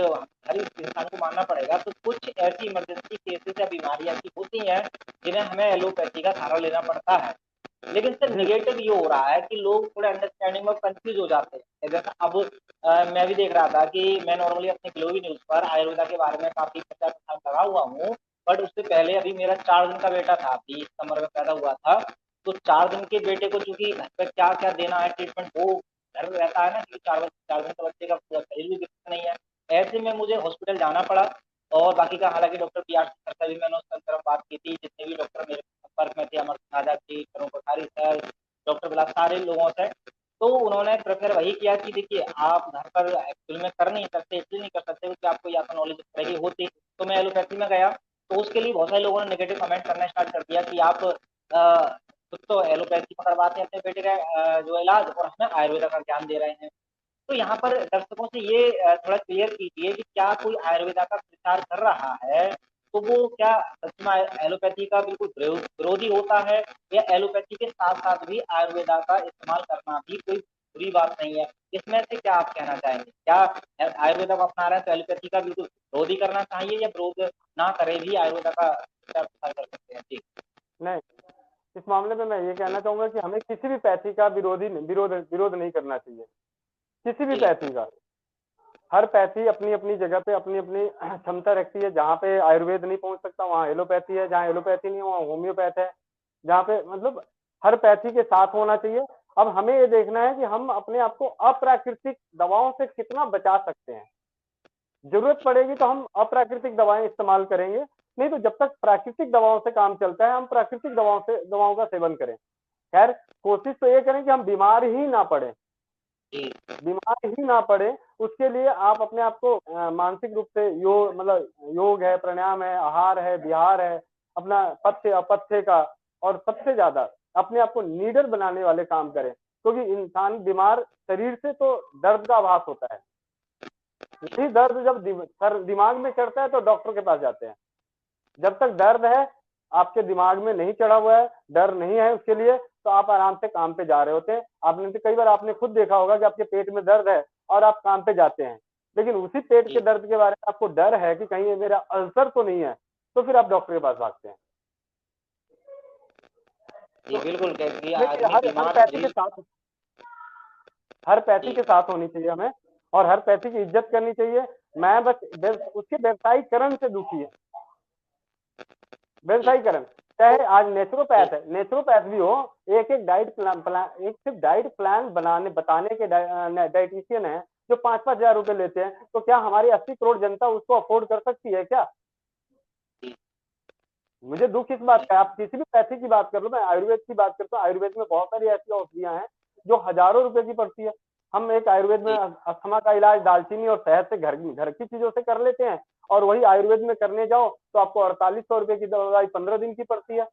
हर एक इंसान को मानना पड़ेगा, तो कुछ ऐसी इमरजेंसी केसेस या बीमारियां ऐसी होती हैं जिन्हें हमें एलोपैथी का सहारा लेना पड़ता है। लेकिन सर जी निगेटिव ये हो रहा है कि लोग थोड़े अंडरस्टैंडिंग में कंफ्यूज हो जाते हैं। जैसे अब मैं भी देख रहा था कि मैं नॉर्मली अपने ग्लोबी न्यूज पर आयुर्वेदा के बारे में काफी प्रचार प्रसार लगा हुआ हूँ। बट उससे पहले अभी मेरा 4 दिन का बेटा था, अभी इस समर में पैदा हुआ था। तो 4 दिन के बेटे को चूंकि घर पे क्या क्या देना है ट्रीटमेंट, वो घर में रहता है ना कि 4 दिन का बच्चे का शरीर भी विकसित नहीं है। ऐसे में मुझे हॉस्पिटल जाना पड़ा। और बाकी का हालांकि डॉक्टर पी आर सर से भी मैंने उस तरफ बात की थी, जितने भी डॉक्टर मेरे संपर्क में थे, अमर आजाद जी, करुण कोठारी सर, डॉक्टर बिलास, सारे लोगों से। तो उन्होंने प्रेफर वही किया कि देखिए आप घर पर एक्चुअल में कर नहीं सकते, इसलिए नहीं कर सकते क्योंकि आपको या तो नॉलेज रहेगी होती। तो मैं एलोपैथी में गया, तो उसके लिए बहुत सारे लोगों ने नेगेटिव कमेंट करना स्टार्ट कर दिया कि आप खुद तो एलोपैथी में करवाते हैं अपने बेटे का जो इलाज, और हमें आयुर्वेदा का ज्ञान दे रहे हैं। तो यहाँ पर दर्शकों से ये थोड़ा क्लियर कीजिए कि क्या कोई आयुर्वेदा का प्रचार कर रहा है तो वो क्या सच में एलोपैथी का बिल्कुल विरोधी होता है, या एलोपैथी के साथ साथ भी आयुर्वेदा का इस्तेमाल करना भी कोई बुरी बात नहीं है? इसमें से क्या आप कहना चाहेंगे? क्या आयुर्वेदा को अपना रहे हैं तो एलोपैथी का बिल्कुल विरोधी करना चाहिए, या विरोध ना करे भी आयुर्वेदा का प्रचार प्रसार कर सकते हैं जी? नहीं, इस मामले में मैं ये कहना चाहूंगा कि हमें किसी भी पैथी का विरोध नहीं करना चाहिए, किसी भी जी पैथी का। हर पैथी अपनी अपनी जगह पे अपनी अपनी क्षमता रखती है। जहाँ पे आयुर्वेद नहीं पहुंच सकता वहाँ एलोपैथी है, जहाँ एलोपैथी नहीं है वहाँ होम्योपैथ है। जहाँ पे मतलब हर पैथी के साथ होना चाहिए। अब हमें ये देखना है कि हम अपने आप को अप्राकृतिक दवाओं से कितना बचा सकते हैं। जरूरत पड़ेगी तो हम अप्राकृतिक दवाएं इस्तेमाल करेंगे, नहीं तो जब तक प्राकृतिक दवाओं से काम चलता है हम प्राकृतिक दवाओं का सेवन करें। खैर, कोशिश तो ये करें कि हम बीमार ही ना पड़े, जी बीमार ही ना पड़े। उसके लिए आप अपने आप को मानसिक रूप से योग, मतलब योग है, प्राणायाम है, आहार है, विहार है, अपना पथ्य अपथ्य का, और सबसे ज्यादा अपने आप को नीडर बनाने वाले काम करें। क्योंकि इंसान बीमार शरीर से तो दर्द का आभास होता है, यही दर्द जब सर दिमाग में चढ़ता है तो डॉक्टर के पास जाते हैं। जब तक दर्द है, आपके दिमाग में नहीं चढ़ा हुआ है, डर नहीं है उसके लिए, तो आप आराम से काम पे जा रहे होते हैं। आपने तो कई बार आपने खुद देखा होगा कि आपके पेट में दर्द है और आप काम पे जाते हैं, लेकिन उसी पेट के जी दर्द के बारे में आपको डर है कि कहीं ये मेरा अल्सर तो नहीं है, तो फिर आप डॉक्टर के पास भागते हैं। जी तो बिल्कुल, क्योंकि देखिए आदमी हर बीमार पैथी के शरीर। साथ, हर पैथी जी के साथ होनी चाहिए हमें, और हर पैथी की इज्जत करनी चाहिए। मैं बस उसके व्यवसायीकरण से दुखी है, जी व्यवसायीकरण। चाहे आज जी नेचुरोपैथ है, नेचुरोपैथ भी हो, एक एक एक सिर्फ डाइट प्लान बनाने बताने के डाइटिशियन है जो 5-5 हजार रुपए लेते हैं। तो क्या हमारी 80 करोड़ जनता उसको अफोर्ड कर सकती है क्या? जी मुझे दुख इस बात का। आप किसी भी पैथी की बात कर लो, मैं आयुर्वेद की बात करता हूँ, आयुर्वेद में बहुत सारी ऐसी औषधियां हैं जो हजारों रुपए की पड़ती है। हम एक आयुर्वेद में जी अस्थमा का इलाज दालचीनी और शहद से घर घर की चीजों से कर लेते हैं, और वही आयुर्वेद में करने जाओ तो आपको 4800 रुपए की दवाई 15 दिन की पड़ती है,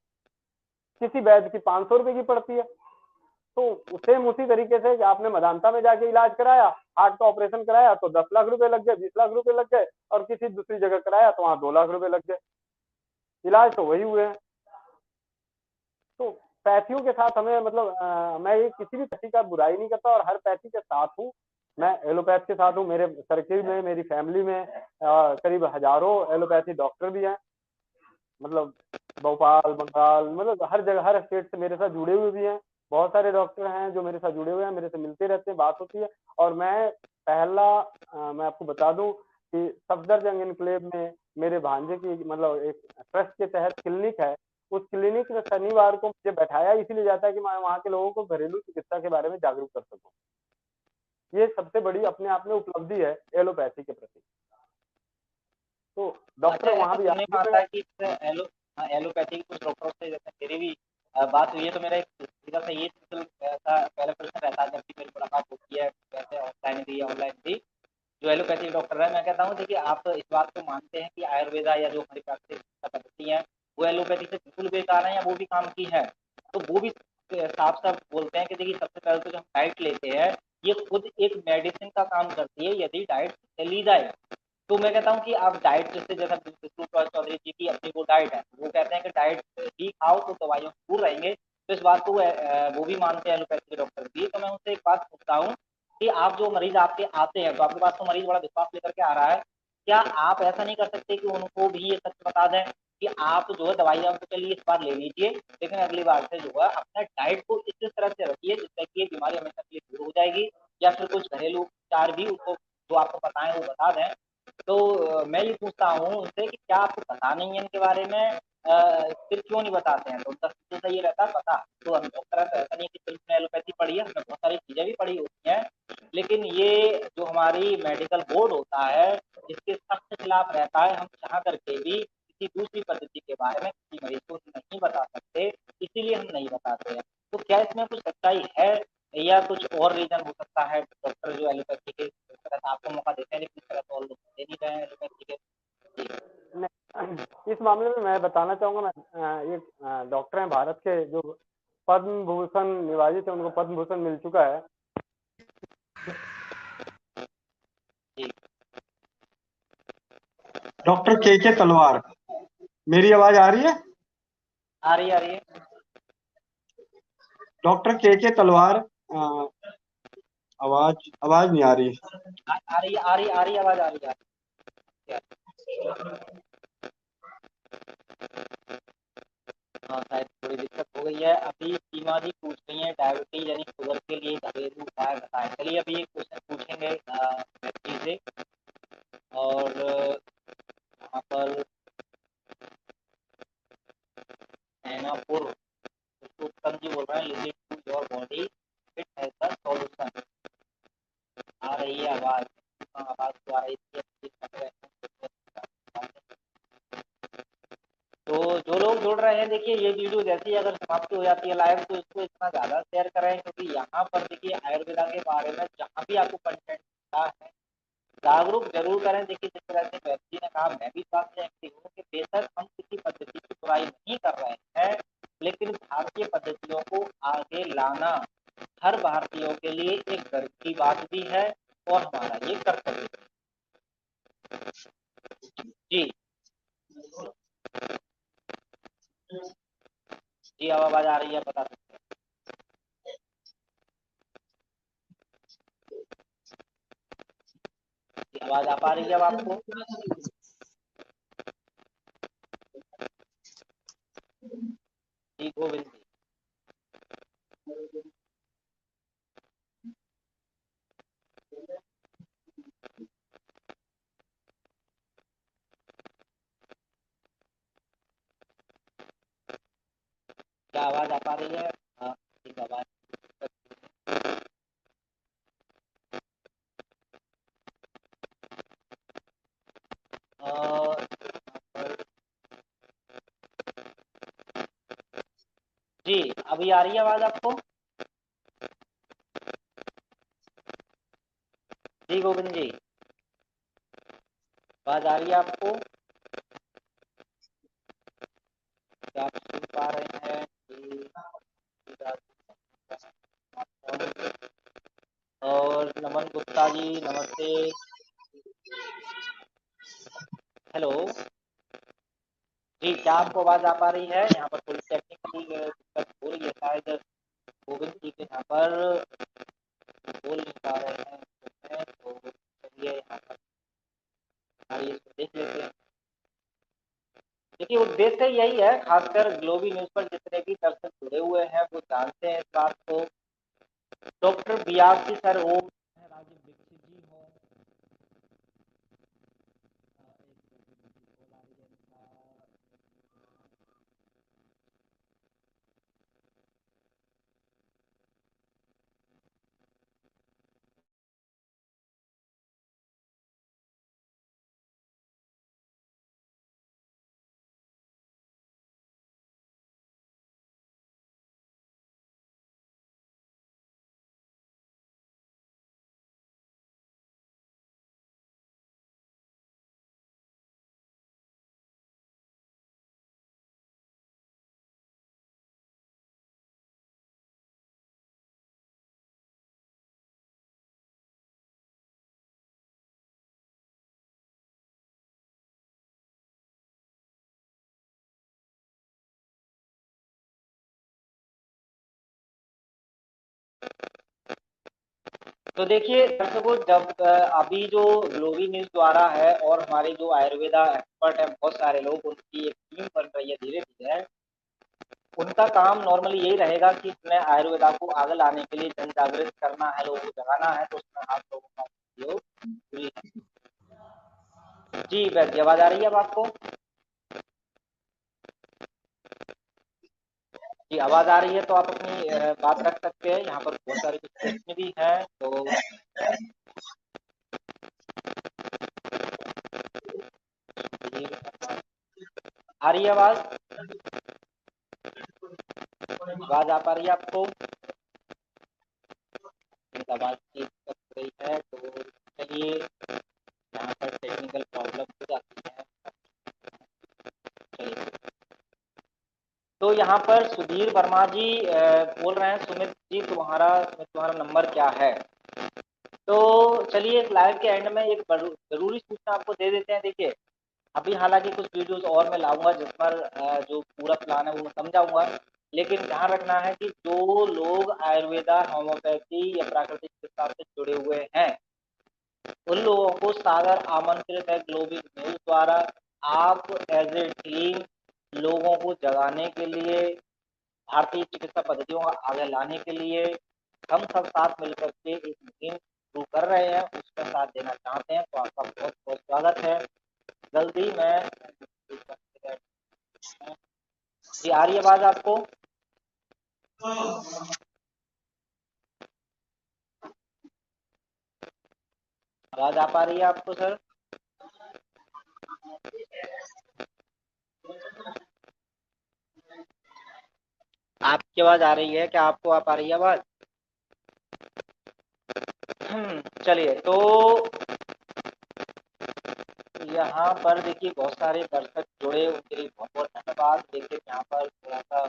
किसी वैद्य की 500 रुपए की पड़ती है। तो सेम उसी तरीके से कि आपने मेदांता में जाके इलाज कराया, हार्ट का ऑपरेशन कराया तो 10 लाख रुपए लग गए, 20 लाख रुपए लग गए, और किसी दूसरी जगह कराया तो वहां 2 लाख रुपए लग गए। इलाज तो वही हुए हैं। तो पैथियों के साथ हमें मतलब मैं ये किसी भी पैथी का बुराई नहीं करता और हर पैथी के साथ हूँ। मैं एलोपैथ के साथ हूँ, मेरे सर्किल में, मेरी फैमिली में करीब हजारों एलोपैथी डॉक्टर भी हैं। मतलब भोपाल, बंगाल, मतलब हर जगह, हर स्टेट से मेरे साथ जुड़े हुए भी हैं। बहुत सारे डॉक्टर हैं जो मेरे साथ जुड़े हुए हैं, मेरे से मिलते रहते हैं, बात होती है। और मैं पहला मैं आपको बता दूं कि सफदरजंग एनक्लेव में मेरे भांजे की मतलब एक ट्रस्ट के तहत क्लिनिक है। उस क्लिनिक में शनिवार को मुझे बैठाया इसीलिए जाता है कि मैं वहाँ के लोगों को घरेलू चिकित्सा के बारे में जागरूक कर सकूँ। ये सबसे बड़ी अपने आप में उपलब्धि है एलोपैथी के प्रति। तो अच्छा, डॉक्टर ऐसा वहाँ भी सुनने आते में हुए। आता है कि एलोपैथी के कुछ डॉक्टरों से जैसे मेरी भी बात हुई है, तो मेरा एक सीधा सा ये ऐसा पहला प्रश्न रहता है जब भी मेरी मुलाकात होती है, वैसे ऑफलाइन भी ऑनलाइन भी, जो एलोपैथक डॉक्टर है, मैं कहता हूँ देखिए आप इस बात को मानते हैं कि आयुर्वेदा या जो हमारी प्राकृतिक चिकित्सा पद्धति है वो एलोपैथी से बिल्कुल बेकार है, या वो भी काम की है? तो वो भी साफ साफ बोलते हैं कि देखिए सबसे पहले तो जो हम डाइट लेते हैं ये खुद एक मेडिसिन का काम करती है यदि डाइट ली जाए। तो मैं कहता हूँ कि आप डाइट जैसे जैसा विष्णु चौधरी जी की अपनी वो डाइट है, वो कहते हैं कि डाइट ही खाओ तो दवाइयों से दूर रहेंगे। तो इस बात को वो भी मानते हैं एलोपैथी के डॉक्टर भी। तो मैं उनसे एक बात पूछता हूँ कि आप जो मरीज आपके आते हैं, तो आपके पास तो मरीज बड़ा विश्वास लेकर के आ रहा है, क्या आप ऐसा नहीं कर सकते कि उनको भी ये सच बता दें कि आप जो है दवाइयाँ तो चलिए इस बार ले लीजिए, लेकिन अगली बार से जो है अपना डाइट को इस तरह से रखिए जिससे कि ये बीमारी हमेशा के लिए दूर हो जाएगी, या फिर कुछ घरेलू उपचार भी उनको जो आपको पता है वो बता दें। तो मैं ये पूछता हूँ उनसे कि क्या आपको पता नहीं है इनके बारे में, फिर क्यों नहीं बताते हैं? तो उनका सीधा ये रहता है पता। तो हम डॉक्टर हैं तो ऐसा नहीं है कि सिर्फ मैं एलोपैथी पढ़ी है, हमें बहुत सारी चीज़ें भी पढ़ी होती हैं, लेकिन ये जो हमारी मेडिकल बोर्ड होता है इसके सख्त खिलाफ रहता है। हम चाह करके भी किसी दूसरी पद्धति के बारे में किसी मरीज को नहीं बता सकते, इसीलिए हम नहीं बताते हैं। तो क्या इसमें कुछ सच्चाई है, या कुछ और रीजन हो सकता है? डॉक्टर जो एलोपैथी के इस तरह से आपको मौका देते हैं लेकिन इस तरह से और लोग दे नहीं रहे हैं एलोपैथी के। इस मामले में मैं बताना चाहूंगा, मैं एक डॉक्टर हैं भारत के जो पद्म भूषण निवाजित है, उनको पद्म भूषण मिल चुका है। डॉक्टर के तलवार। मेरी आवाज आ रही है? आ रही है। डॉक्टर के तलवार। आवाज आवाज नहीं आ रही। आ रही आवाज आ रही है। हाँ, शायद थोड़ी दिक्कत हो गई है। अभी सीमा जी पूछ रही है डायबिटीज यानी शुगर के लिए घरेलू उपाय बताएं। चलिए अभी एक क्वेश्चन पूछेंगे व्यक्ति से। और यहाँ पर ऐनापुर उत्तम जी बोल रहे हैं limit to your body fit as the solution. आ रही है आवाज? हाँ, आवाज तो आ रही थी। तो जो लोग जुड़ रहे हैं, देखिए ये वीडियो जैसे ही अगर समाप्ति हो जाती है लाइव, तो इसको इतना ज़्यादा शेयर करें, क्योंकि यहाँ पर देखिए आयुर्वेदा के बारे में जहाँ भी आपको कंटेंट मिलता है जागरूक जरूर करें। देखिए जिस तरह से व्यक्ति ने कहा, मैं भी स्वास्थ्य एक्टिव हूँ कि बेशक हम किसी पद्धति की बुराई नहीं कर रहे हैं, लेकिन भारतीय पद्धतियों को आगे लाना हर भारतीयों के लिए एक गर्व की बात भी है और हमारा ये कर्तव्य जी। जी आवाज आ रही है, बता सकते हैं आवाज आ पा रही है अब आपको? जी गोविंद जी। क्या आवाज आ पा रही है? हाँ, ठीक आवाज। जी अभी आ रही है आवाज आपको? जी गोविंद जी, आवाज आ रही है आपको? क्या आप सुन पा रहे हैं? और नमन गुप्ता जी नमस्ते। हेलो जी, क्या आपको आवाज आ पा रही है? यहाँ पर थोड़ी टेक्निकल दिक्कत हो रही है शायद। गोविंद जी के यहाँ पर बोल नहीं पा रहे हैं, तो चलिए यहाँ पर आइए इसको देख लेते हैं। देखिए उद्देश्य यही है, खासकर ग्लोबी न्यूज पर जितने भी दर्शक जुड़े हुए हैं वो जानते हैं इस बात को। डॉक्टर बियासी सर हो, राजीव दीक्षित जी हो, तो देखिए दर्शकों, जब अभी जो ग्लोबी न्यूज द्वारा है और हमारे जो आयुर्वेदा एक्सपर्ट हैं बहुत सारे लोग, उनकी एक टीम बन रही है धीरे धीरे। उनका काम नॉर्मली यही रहेगा कि इसमें आयुर्वेदा को आगे लाने के लिए जन जागृत करना है, लोगों को जगाना है, तो उसमें आप लोगों का सहयोग जरूरी है। जी वैद्य, आवाज आ रही है अब आपको? जी आवाज आ रही है तो आप अपनी बात रख सकते हैं। यहाँ पर बहुत सारे कुछ प्रश्न भी हैं, तो आ रही है आवाज? आवाज आ पा रही है आपको? आवाज की दिक्कत हो रही है, तो चलिए यहाँ पर टेक्निकल प्रॉब्लम हो जाती है। चलिए, तो यहाँ पर सुधीर वर्मा जी बोल रहे हैं, सुमित जी तुम्हारा नंबर क्या है? तो चलिए इस लाइव के एंड में एक जरूरी सूचना आपको दे देते हैं। देखिए अभी हालांकि कुछ वीडियोस और मैं लाऊंगा जिस पर जो पूरा प्लान है वो मैं समझाऊंगा, लेकिन ध्यान रखना है कि जो लोग आयुर्वेदा, होम्योपैथी या प्राकृतिक चिकित्सा से जुड़े हुए हैं उन लोगों को सादर आमंत्रित है ग्लोबल न्यूज द्वारा। आप एज ए टीम लोगों को जगाने के लिए, भारतीय चिकित्सा पद्धतियों का आगे लाने के लिए हम सब साथ मिलकर के एक मुहिम शुरू कर रहे हैं, उसमें साथ देना चाहते हैं, तो आपका बहुत बहुत स्वागत है। जल्दी मैं जी, आ रही है आवाज आपको? आवाज आ पा रही है आपको सर? आपकी आवाज आ रही है क्या? आपको आ पा रही है आवाज? चलिए, तो यहाँ पर देखिए बहुत सारे दर्शक जुड़े, उनके लिए बहुत बहुत धन्यवाद। देखिए यहाँ पर थोड़ा सा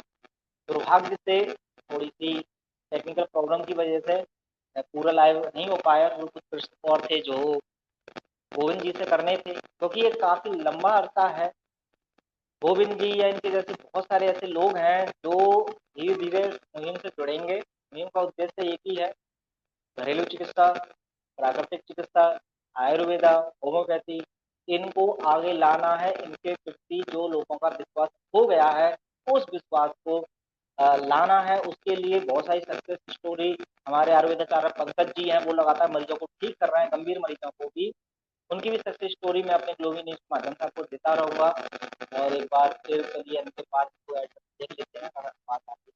दुर्भाग्य से थोड़ी सी टेक्निकल प्रॉब्लम की वजह से पूरा लाइव नहीं हो पाया, तो कुछ प्रश्न और थे जो गोविंद जी से करने थे, क्योंकि ये काफी लंबा अरसा है। गोविंद जी या इनके जैसे बहुत सारे ऐसे लोग हैं जो धीरे धीरे मुहिम से जुड़ेंगे। मुहिम का उद्देश्य एक ही है, घरेलू चिकित्सा, प्राकृतिक चिकित्सा, आयुर्वेदा, होम्योपैथी, इनको आगे लाना है। इनके प्रति जो लोगों का विश्वास हो गया है उस विश्वास को लाना है। उसके लिए बहुत सारी सक्सेस स्टोरी हमारे आयुर्वेदाचार्य पंकज जी हैं, वो लगातार मरीजों को ठीक कर रहे हैं, गंभीर मरीजों को भी। उनकी भी सक्सेस स्टोरी मैं अपने ग्लोबल न्यूज के माध्यम से आपको देता रहूंगा। और एक बार फिर चलिए इनके पास देख लेते हैं अगर बात आती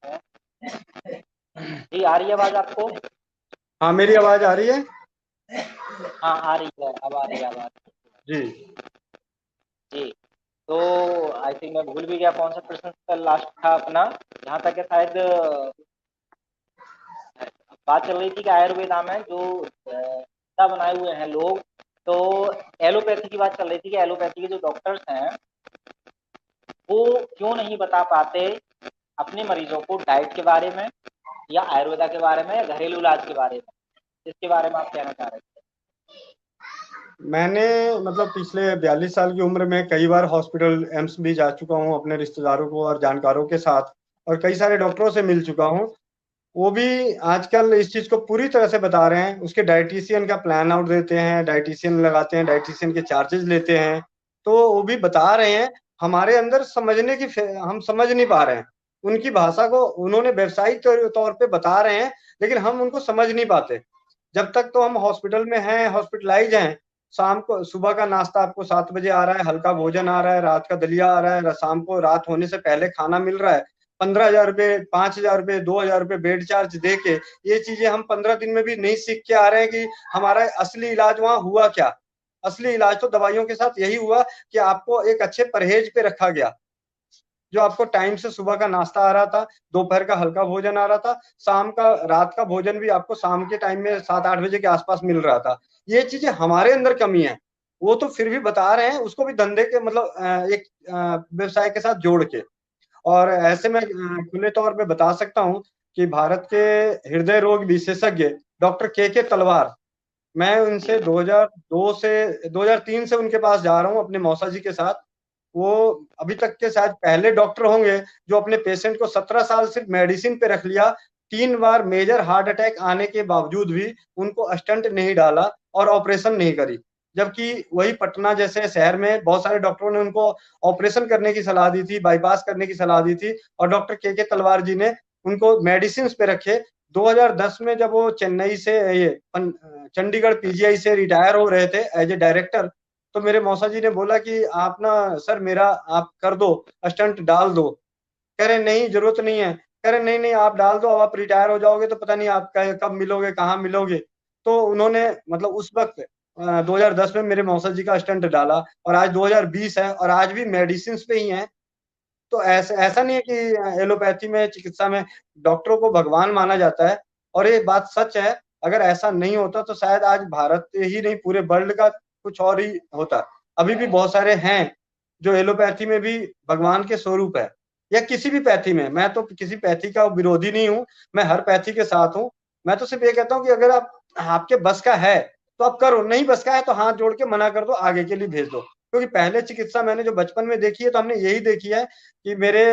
है। जी आ रही है आवाज आपको? हाँ, मेरी आवाज आ रही है? हाँ आ रही है, अब आ रही है आवाज जी जी। तो आई थिंक मैं भूल भी गया कौन सा प्रश्न लास्ट था अपना, जहाँ तक है शायद बात चल रही थी कि आयुर्वेदा में जो बनाए हुए हैं लोग, तो एलोपैथी की बात चल रही थी कि एलोपैथी के जो डॉक्टर्स हैं वो क्यों नहीं बता पाते अपने मरीजों को डाइट के बारे में या आयुर्वेदा के बारे में या घरेलू इलाज के बारे में। इसके बारे में आप कहना चाह रहे थे? मैंने मतलब पिछले 42 साल की उम्र में कई बार हॉस्पिटल, एम्स भी जा चुका हूँ अपने रिश्तेदारों को और जानकारों के साथ, और कई सारे डॉक्टरों से मिल चुका हूँ। वो भी आजकल इस चीज को पूरी तरह से बता रहे हैं। उसके डाइटिशियन का प्लान आउट देते हैं, डाइटिशियन लगाते हैं, डाइटिशियन के चार्जेस लेते हैं, तो वो भी बता रहे हैं। हमारे अंदर समझने की हम समझ नहीं पा रहे हैं उनकी भाषा को। उन्होंने व्यवसायिक तौर पे बता रहे हैं, लेकिन हम उनको समझ नहीं पाते। जब तक तो हम हॉस्पिटल में हैं, हॉस्पिटलाइज हैं, शाम को सुबह का नाश्ता आपको 7 बजे आ रहा है, हल्का भोजन आ रहा है, रात का दलिया आ रहा है, शाम को रात होने से पहले खाना मिल रहा है, 15,000 रुपए, 5,000 रुपए, 2,000 रुपए बेड चार्ज दे के, ये चीजें हम 15 दिन में भी नहीं सीख के आ रहे हैं कि हमारा असली इलाज वहां हुआ क्या। असली इलाज तो दवाइयों के साथ यही हुआ कि आपको एक अच्छे परहेज पे रखा गया, जो आपको टाइम से सुबह का नाश्ता आ रहा था, दोपहर का हल्का भोजन आ रहा था, शाम का, रात का भोजन भी आपको शाम के टाइम में 7-8 बजे के आसपास मिल रहा था। ये चीजें हमारे अंदर कमी है। वो तो फिर भी बता रहे हैं, उसको भी धंधे के मतलब एक व्यवसाय के साथ जोड़ के। और ऐसे में खुले तौर पे बता सकता हूँ कि भारत के हृदय रोग विशेषज्ञ डॉक्टर के तलवार, मैं उनसे 2002 से 2003 से उनके पास जा रहा हूँ अपने मौसा जी के साथ। वो अभी तक के शायद पहले डॉक्टर होंगे जो अपने पेशेंट को 17 साल सिर्फ मेडिसिन पे रख लिया, 3 बार मेजर हार्ट अटैक आने के बावजूद भी उनको स्टंट नहीं डाला और ऑपरेशन नहीं करी, जबकि वही पटना जैसे शहर में बहुत सारे डॉक्टरों ने उनको ऑपरेशन करने की सलाह दी थी, बाईपास करने की सलाह दी थी, और डॉक्टर के तलवार जी ने उनको मेडिसिन पे रखे। 2010 में जब वो चेन्नई से ये चंडीगढ़ पीजीआई से रिटायर हो रहे थे एज ए डायरेक्टर, तो मेरे मौसा जी ने बोला कि आप ना सर मेरा आप कर दो, स्टंट डाल दो। कह रहे नहीं जरूरत नहीं है, कह रहे नहीं नहीं आप डाल दो, अब आप रिटायर हो जाओगे तो पता नहीं आप कब मिलोगे, कहाँ मिलोगे। तो उन्होंने मतलब उस वक्त 2010 में मेरे मौसा जी का स्टंट डाला, और आज 2020 है और आज भी मेडिसिन पे ही हैं। तो ऐसा ऐसा नहीं है कि एलोपैथी में चिकित्सा में डॉक्टरों को भगवान माना जाता है, और ये बात सच है। अगर ऐसा नहीं होता तो शायद आज भारत ही नहीं पूरे वर्ल्ड का कुछ और ही होता। अभी भी बहुत सारे हैं जो एलोपैथी में भी भगवान के स्वरूप है, या किसी भी पैथी में। मैं तो किसी पैथी का विरोधी नहीं हूँ, मैं हर पैथी के साथ हूँ। मैं तो सिर्फ ये कहता हूँ कि अगर आप आपके बस का है तो आप करो, नहीं बस का है तो हाथ जोड़ के मना कर दो, आगे के लिए भेज दो। क्योंकि पहले चिकित्सा मैंने जो बचपन में देखी है तो हमने यही देखी है कि मेरे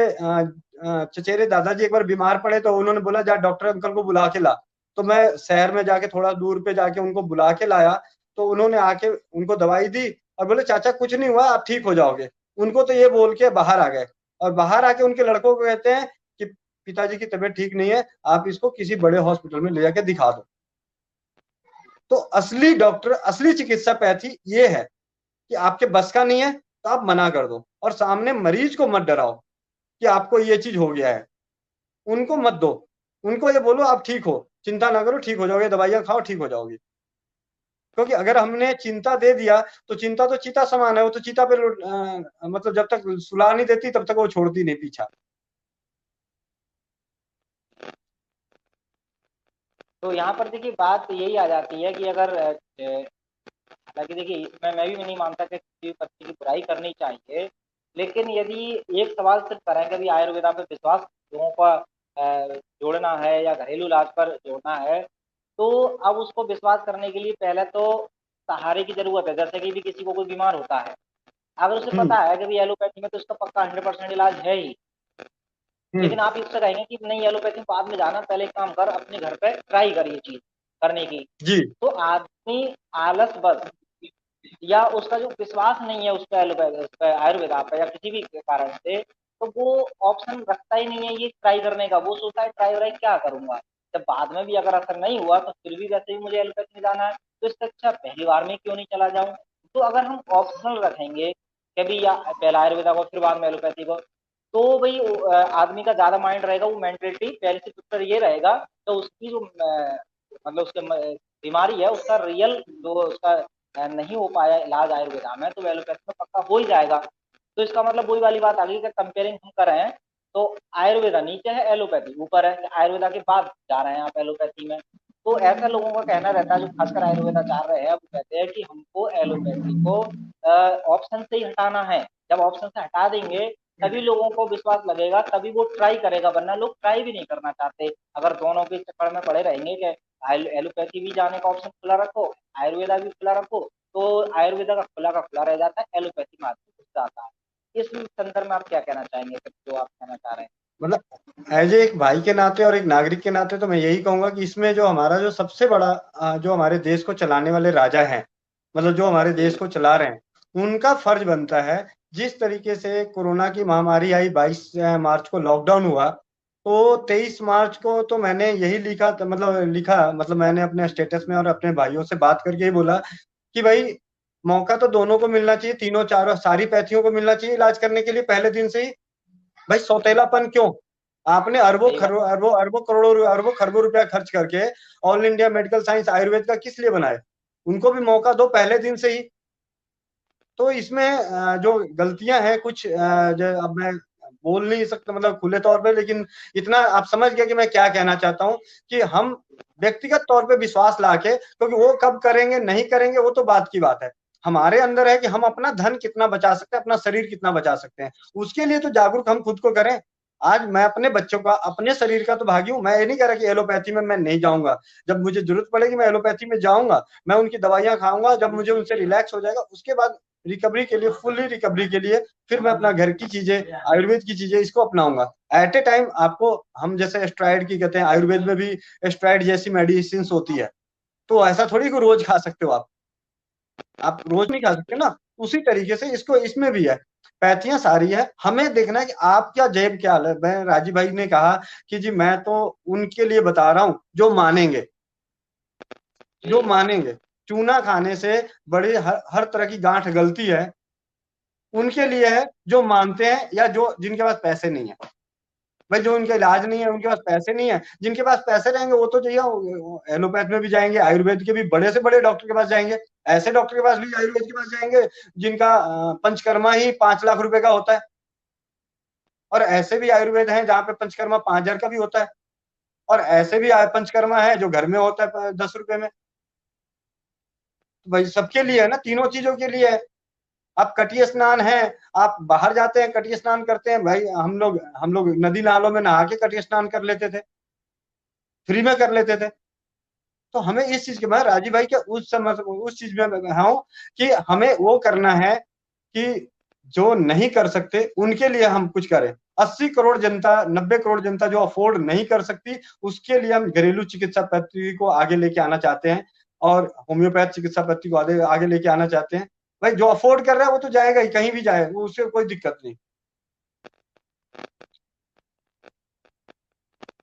चचेरे दादाजी एक बार बीमार पड़े तो उन्होंने बोला जा डॉक्टर अंकल को बुला के ला। तो मैं शहर में जाके थोड़ा दूर पे जाके उनको बुला के लाया, तो उन्होंने आके उनको दवाई दी और बोले चाचा कुछ नहीं हुआ, आप ठीक हो जाओगे। उनको तो ये बोल के बाहर आ गए, और बाहर आके उनके लड़कों को कहते हैं कि पिताजी की तबीयत ठीक नहीं है, आप इसको किसी बड़े हॉस्पिटल में ले जाके दिखा दो। तो असली डॉक्टर, असली चिकित्सा पैथी ये है कि आपके बस का नहीं है तो आप मना कर दो, और सामने मरीज को मत डराओ कि आपको ये चीज हो गया है। उनको मत दो, उनको ये बोलो आप ठीक हो, चिंता ना करो, ठीक हो जाओगे, दवाइयां खाओ ठीक हो जाओगे। क्योंकि अगर हमने चिंता दे दिया तो चिंता तो चीता समान है, वो तो चीता पे मतलब जब तक सुला नहीं देती तब तक वो छोड़ती नहीं पीछा। तो यहाँ पर देखिए बात यही आ जाती है कि अगर हालांकि देखिए इसमें मैं भी नहीं मानता कि किसी पक्षी की बुराई करनी चाहिए, लेकिन यदि एक सवाल सिर्फ करें कि अभी आयुर्वेदा पे विश्वास लोगों का जोड़ना है या घरेलू इलाज पर जोड़ना है, तो अब उसको विश्वास करने के लिए पहले तो सहारे की जरूरत है। जैसे कि भी किसी को कोई बीमार होता है, अगर उसे हम्म। पता है कि भाई एलोपैथी में तो उसका पक्का 100% इलाज है ही, हम्म। लेकिन आप इससे कहेंगे कि नहीं एलोपैथी बाद में जाना, पहले एक काम कर अपने घर पे ट्राई कर ये चीज करने की, जी। तो आदमी आलस बस या उसका जो विश्वास नहीं है उस पर एलोपैथी, उस पर आयुर्वेदा पे या किसी भी कारण से, तो वो ऑप्शन रखता ही नहीं है ये ट्राई करने का। वो सोचता है ट्राई व्राई क्या करूंगा, जब बाद में भी अगर असर नहीं हुआ तो फिर भी वैसे ही मुझे एलोपैथी में जाना है, तो इससे अच्छा पहली बार में क्यों नहीं चला जाऊं। तो अगर हम ऑप्शनल रखेंगे कभी या पहला आयुर्वेदा को फिर बाद में एलोपैथी को, तो भाई आदमी का ज्यादा माइंड रहेगा, वो मेंटेलिटी पहले से पिक्चर ये रहेगा, तो उसकी जो मतलब उसके बीमारी है उसका रियल जो उसका नहीं हो पाया इलाज आयुर्वेदा में, तो एलोपैथी में पक्का हो ही जाएगा। तो इसका मतलब वही वाली बात आ गई कि कंपेयरिंग हम कर रहे हैं तो आयुर्वेदा नीचे है एलोपैथी ऊपर है, आयुर्वेदा के बाद जा रहे हैं आप एलोपैथी में। तो ऐसा लोगों का कहना रहता है जो खासकर आयुर्वेदा चाह रहे हैं, वो कहते हैं कि हमको एलोपैथी को ऑप्शन से ही हटाना है। जब ऑप्शन से हटा देंगे तभी लोगों को विश्वास लगेगा, तभी वो ट्राई करेगा, वरना लोग ट्राई भी नहीं करना चाहते। अगर दोनों के चक्कर में पड़े रहेंगे कि एलोपैथी भी जाने का ऑप्शन खुला रखो, आयुर्वेदा भी खुला रखो, तो आयुर्वेदा का खुला रह जाता है, एलोपैथी में आदमी घुस जाता है। इस संदर्भ में आप क्या कहना चाहेंगे, जो आप कहना चाह रहे हैं? मतलब एज एक भाई के नाते और एक नागरिक के नाते तो मैं यही कहूंगा कि इसमें जो हमारा जो सबसे बड़ा जो हमारे देश को चलाने वाले राजा हैं, मतलब जो हमारे जी देश को चला रहे हैं, उनका फर्ज बनता है। जिस तरीके से कोरोना की महामारी आई, 22 मार्च को लॉकडाउन हुआ, तो 23 मार्च को तो मैंने यही लिखा, मतलब मैंने अपने स्टेटस में और अपने भाइयों से बात करके ही बोला कि भाई मौका तो दोनों को मिलना चाहिए, तीनों चारों सारी पैथियों को मिलना चाहिए इलाज करने के लिए पहले दिन से ही। भाई सौतेलापन क्यों? आपने अरबों सही बात। खरबों अरबों अरबों करोड़ों अरबों खरबों रुपया खर्च करके all India medical science Ayurveda का किस लिए बनाए? उनको भी मौका दो पहले दिन से ही। तो इसमें जो गलतियां हैं कुछ, जो अब मैं बोल नहीं सकता मतलब खुले तौर पे, लेकिन इतना आप समझ गए कि मैं क्या कहना चाहता हूं कि हम व्यक्तिगत तौर पे विश्वास लाके, क्योंकि वो कब करेंगे नहीं करेंगे वो तो बात की बात है। हमारे अंदर है कि हम अपना धन कितना बचा सकते हैं, अपना शरीर कितना बचा सकते हैं, उसके लिए तो जागरूक हम खुद को करें। आज मैं अपने बच्चों का, अपने शरीर का तो भागी हूं। मैं ये नहीं कह रहा कि एलोपैथी में मैं नहीं जाऊंगा, जब मुझे जरूरत पड़ेगी मैं एलोपैथी में जाऊंगा, मैं उनकी दवाइयां खाऊंगा, जब मुझे उनसे रिलैक्स हो जाएगा उसके बाद रिकवरी के लिए, फुल्ली रिकवरी के लिए फिर मैं अपना घर की चीजें, आयुर्वेद की चीजें इसको अपनाऊंगा। एट ए टाइम आपको, हम जैसे एस्ट्राइड की कहते हैं, आयुर्वेद में भी एस्ट्राइड जैसी मेडिसिन होती है, तो ऐसा थोड़ी को रोज खा सकते हो आप रोज नहीं खा सकते ना। उसी तरीके से इसको इसमें भी है, पैथियां सारी है, हमें देखना है कि आपका जेब क्या हाल है। मैं राजीव भाई ने कहा कि जी मैं तो उनके लिए बता रहा हूं जो मानेंगे, जो मानेंगे। चूना खाने से बड़ी हर तरह की गांठ गलती है, उनके लिए है जो मानते हैं या जो जिनके पास पैसे नहीं है। भाई जो उनका इलाज नहीं है, उनके पास पैसे नहीं है, जिनके पास पैसे रहेंगे वो तो चाहिए एलोपैथ में भी जाएंगे, आयुर्वेद के भी बड़े से बड़े डॉक्टर के पास जाएंगे, ऐसे डॉक्टर के पास भी आयुर्वेद के पास जाएंगे जिनका पंचकर्मा ही 5 लाख रुपए का होता है। और ऐसे भी आयुर्वेद हैं जहाँ पे पंचकर्मा 5 हजार का भी होता है, और ऐसे भी पंचकर्मा है जो घर में होता है 10 रुपए में। तो भाई सबके लिए है ना, तीनों चीजों के लिए है। अब कटिया स्नान है, आप बाहर जाते हैं कटिया स्नान करते हैं, भाई हम लोग नदी नालों में नहा के कटिया स्नान कर लेते थे, फ्री में कर लेते थे। तो हमें इस चीज के, मैं राजीव भाई के उस समय उस चीज में हूँ कि हमें वो करना है कि जो नहीं कर सकते उनके लिए हम कुछ करें। 80 करोड़ जनता, 90 करोड़ जनता जो अफोर्ड नहीं कर सकती, उसके लिए हम घरेलू चिकित्सा पद्धति को आगे लेके आना चाहते हैं, और होम्योपैथ चिकित्सा पद्धति को आगे आगे लेके आना चाहते हैं। भाई जो अफोर्ड कर रहा है वो तो जाएगा ही, कहीं भी जाए, उससे कोई दिक्कत नहीं।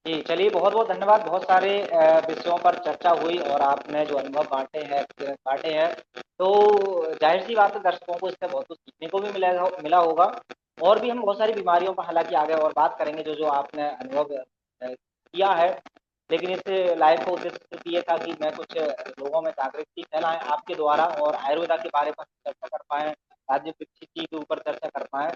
जी चलिए, बहुत बहुत धन्यवाद। बहुत सारे विषयों पर चर्चा हुई और आपने जो अनुभव बांटे हैं तो जाहिर सी बात है दर्शकों को इससे बहुत कुछ सीखने को भी मिला होगा। और भी हम बहुत सारी बीमारियों पर हालांकि आगे और बात करेंगे जो जो आपने अनुभव किया है। लेकिन इस लाइव का उद्देश्य सिर्फ ये था कि मैं कुछ लोगों में जागृति फैलाएं आपके द्वारा, और आयुर्वेदा के बारे में चर्चा कर पाएँ, राज्य जी के ऊपर चर्चा कर पाएँ।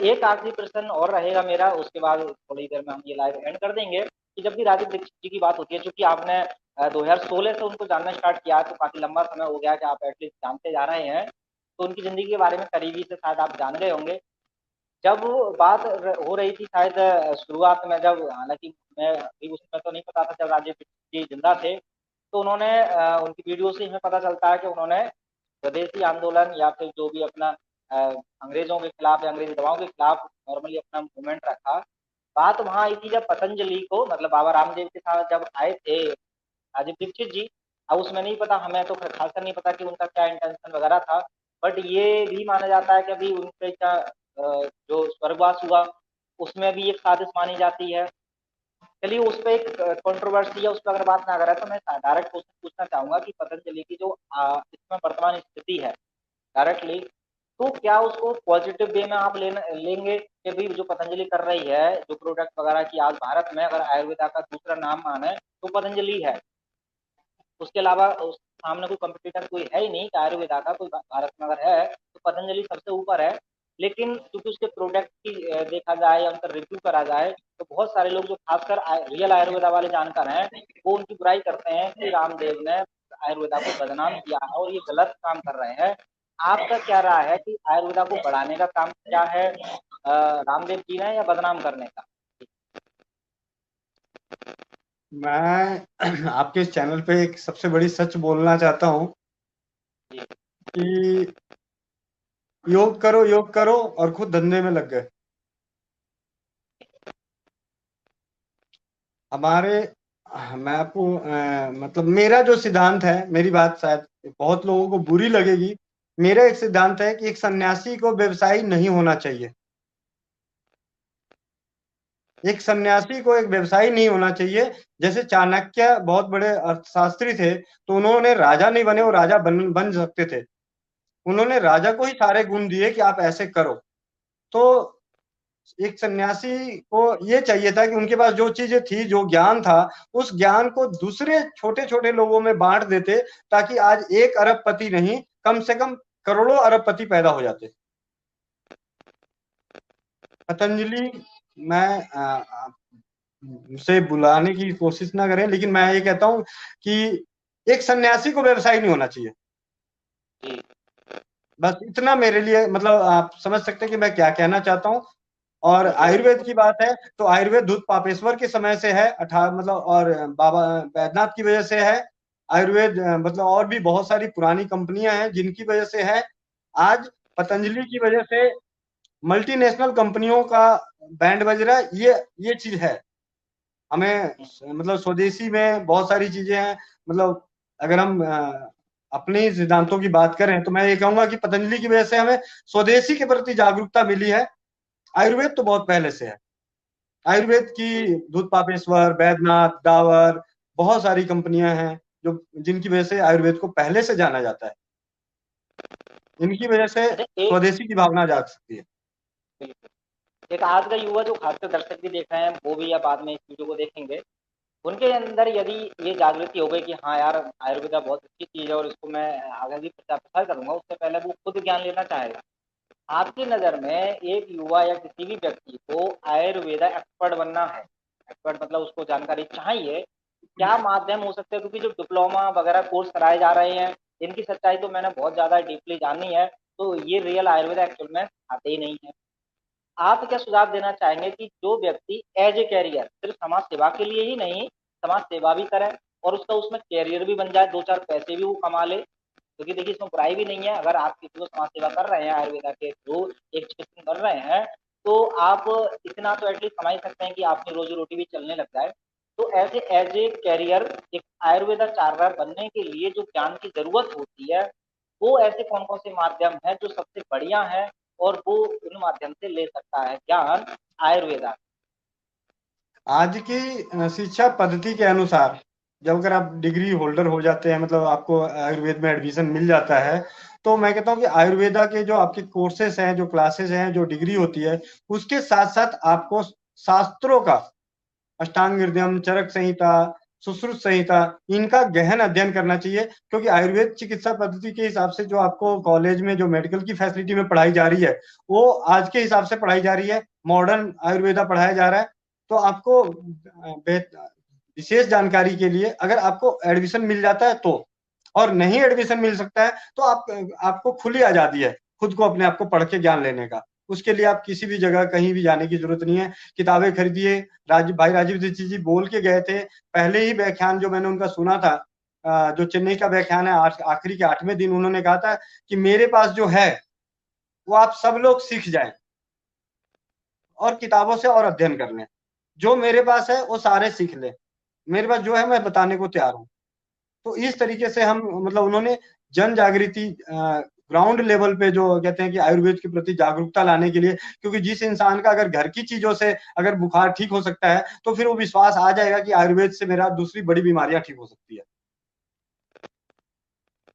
एक आखिरी प्रश्न और रहेगा मेरा, उसके बाद थोड़ी देर में हम ये लाइव एंड कर देंगे कि जब भी राजीव दीक्षित जी की बात होती है, चूंकि आपने 2016 से उनको जानना स्टार्ट किया तो काफी लंबा समय हो गया कि आप एटलीस्ट जानते जा रहे हैं, तो उनकी जिंदगी के बारे में करीबी से शायद आप जान गए होंगे। जब बात हो रही थी शायद शुरुआत में, जब हालांकि मैं अभी उसमें तो नहीं पता था जब राजीव दीक्षित जी जिंदा थे, तो उन्होंने उनकी वीडियो से हमें पता चलता है कि उन्होंने स्वदेशी आंदोलन या फिर जो भी अपना अंग्रेजों के खिलाफ या अंग्रेजी दवाओं के खिलाफ नॉर्मली अपना मूवमेंट रखा। बात वहां आई थी जब पतंजलि को, मतलब बाबा रामदेव के साथ जब आए थे राजीव दीक्षित जी। अब उसमें नहीं पता, हमें तो खासकर नहीं पता कि उनका क्या इंटेंशन वगैरह था, बट ये भी माना जाता है कि अभी उनके क्या जो स्वर्गवास हुआ उसमें भी एक साजिश मानी जाती है। चलिए उस पर एक कंट्रोवर्सी है, उस पर अगर बात ना करें तो मैं डायरेक्ट क्वेश्चन पूछना चाहूंगा कि पतंजलि की जो इसमें वर्तमान स्थिति है डायरेक्टली, तो क्या उसको पॉजिटिव वे में आप लेंगे कि भी जो पतंजलि कर रही है जो प्रोडक्ट वगैरह की आज भारत में अगर आयुर्वेदा का दूसरा नाम माने तो पतंजलि है, उसके अलावा उस सामने कोई कंपटीटर कोई है ही नहीं कि आयुर्वेदा का कोई भारत में अगर है तो पतंजलि सबसे ऊपर है। लेकिन क्योंकि उसके प्रोडक्ट की देखा जाए या उनका रिव्यू करा जाए तो बहुत सारे लोग जो खासकर रियल आयुर्वेदा वाले जानकार हैं वो उनकी बुराई करते हैं कि रामदेव ने आयुर्वेदा को बदनाम किया है और ये गलत काम कर रहे हैं। आपका क्या राय है कि आयुर्वेदा को बढ़ाने का काम क्या है रामदेव जी ने या बदनाम करने का? मैं आपके इस चैनल पे एक सबसे बड़ी सच बोलना चाहता हूँ कि योग करो और खुद धंधे में लग गए। हमारे मैं आपको मतलब मेरा जो सिद्धांत है, मेरी बात शायद बहुत लोगों को बुरी लगेगी, मेरा एक सिद्धांत है कि एक सन्यासी को व्यवसायी नहीं होना चाहिए। एक सन्यासी को एक व्यवसायी नहीं होना चाहिए। जैसे चाणक्य बहुत बड़े अर्थशास्त्री थे, तो उन्होंने राजा नहीं बने, वो राजा बन सकते थे। उन्होंने राजा को ही सारे गुण दिए कि आप ऐसे करो। तो एक सन्यासी को ये चाहिए था कि उनके पास जो चीजें थी, जो ज्ञान था, उस ज्ञान को दूसरे छोटे छोटे लोगों में बांट देते, ताकि आज 1 अरबपति नहीं, कम से कम करोड़ों अरबपति पैदा हो जाते। पतंजलि, मैं उसे बुलाने की कोशिश ना करें, लेकिन मैं ये कहता हूँ कि एक सन्यासी को व्यवसायी नहीं होना चाहिए। बस इतना मेरे लिए, मतलब आप समझ सकते हैं कि मैं क्या कहना चाहता हूँ। और आयुर्वेद की बात है तो आयुर्वेद धूत पापेश्वर के समय से है, मतलब और बाबा बैद्यनाथ की वजह से है। आयुर्वेद मतलब और भी बहुत सारी पुरानी कंपनियां हैं जिनकी वजह से है। आज पतंजलि की वजह से मल्टीनेशनल कंपनियों का बैंड बज रहा है। ये चीज है। हमें मतलब स्वदेशी में बहुत सारी चीजें हैं। मतलब अगर हम अपने सिद्धांतों की बात करें तो मैं ये कहूंगा कि पतंजलि की वजह से हमें स्वदेशी के प्रति जागरूकता मिली है। आयुर्वेद तो बहुत पहले से है। आयुर्वेद की दूध पापेश्वर, बैद्यनाथ, डाबर, बहुत सारी कंपनियां हैं जो जिनकी वजह से आयुर्वेद को पहले से जाना जाता है। इनकी वजह से अच्छा, स्वदेशी की भावना जाग सकती है। एक आज का युवा जो खासकर दर्शक भी देख रहे हैं, वो भी या बाद में इस वीडियो को देखेंगे, उनके अंदर यदि ये जागृति हो गई कि हाँ यार, आयुर्वेदा बहुत अच्छी चीज है और इसको मैं आगे भी प्रचार प्रसार करूंगा, उससे पहले वो खुद ज्ञान लेना चाहेगा। आपकी नज़र में एक युवा या किसी भी व्यक्ति को आयुर्वेदा एक्सपर्ट बनना है, एक्सपर्ट मतलब उसको जानकारी चाहिए, क्या माध्यम हो सकता है? क्योंकि जो डिप्लोमा वगैरह कोर्स कराए जा रहे हैं, इनकी सच्चाई तो मैंने बहुत ज़्यादा डीपली जानी है, तो ये रियल आयुर्वेदा एक्चुअल में आते ही नहीं है। आप क्या सुझाव देना चाहेंगे कि जो व्यक्ति एज ए कैरियर सिर्फ समाज सेवा के लिए ही नहीं, समाज सेवा भी करे और उसका उसमें कैरियर भी बन जाए, दो चार पैसे भी वो कमा ले, क्योंकि देखिए इसमें बुराई भी नहीं है। अगर आप किसी को समाज सेवा कर रहे हैं आयुर्वेदा के थ्रू, एक चिकित्सक कर रहे हैं, तो आप इतना तो एटलीस्ट कमा ही सकते हैं कि आपकी रोजी रोटी भी चलने लग जाए। तो ऐसे एज ए कैरियर एक आयुर्वेदाचार्य बनने के लिए जो ज्ञान की जरूरत होती है, वो ऐसे कौन कौन से माध्यम है जो सबसे बढ़िया है और वो उन माध्यम से ले सकता है ज्ञान आयुर्वेदा? आज की शिक्षा पद्धति के अनुसार जब अगर आप डिग्री होल्डर हो जाते हैं, मतलब आपको आयुर्वेद में एडमिशन मिल जाता है, तो मैं कहता हूँ कि आयुर्वेदा के जो आपके कोर्सेस हैं, जो क्लासेस हैं, जो डिग्री होती है, उसके साथ साथ आपको शास्त्रों का, अष्टांग हृदयम, चरक संहिता, सुश्रुत संहिता, इनका गहन अध्ययन करना चाहिए। क्योंकि आयुर्वेद चिकित्सा पद्धति के हिसाब से जो आपको कॉलेज में जो मेडिकल की फैसिलिटी में पढ़ाई जा रही है, वो आज के हिसाब से पढ़ाई जा रही है, मॉडर्न आयुर्वेदा पढ़ाया जा रहा है। तो आपको विशेष जानकारी के लिए अगर आपको एडमिशन मिल जाता है तो, और नहीं एडमिशन मिल सकता है तो आपको खुली आजादी है खुद को अपने आप को पढ़ के ज्ञान लेने का। उसके लिए आप किसी भी जगह कहीं भी जाने की जरूरत नहीं है। किताबें खरीदिए। भाई राजीव दीक्षित जी बोल के गए थे पहले ही व्याख्यान जो मैंने उनका सुना था, जो चेन्नई का व्याख्यान है, आखिरी के 8वें दिन उन्होंने कहा था कि मेरे पास जो है वो आप सब लोग सीख जाएं और किताबों से और अध्ययन कर लें। जो मेरे पास है वो सारे सीख लें, मेरे पास जो है मैं बताने को तैयार हूँ। तो इस तरीके से हम, मतलब उन्होंने जन जागृति ग्राउंड लेवल पे जो कहते हैं कि आयुर्वेद के प्रति जागरूकता लाने के लिए, क्योंकि जिस इंसान का अगर घर की चीजों से अगर बुखार ठीक हो सकता है तो फिर वो विश्वास आ जाएगा कि आयुर्वेद से मेरा दूसरी बड़ी बीमारियां ठीक हो सकती है।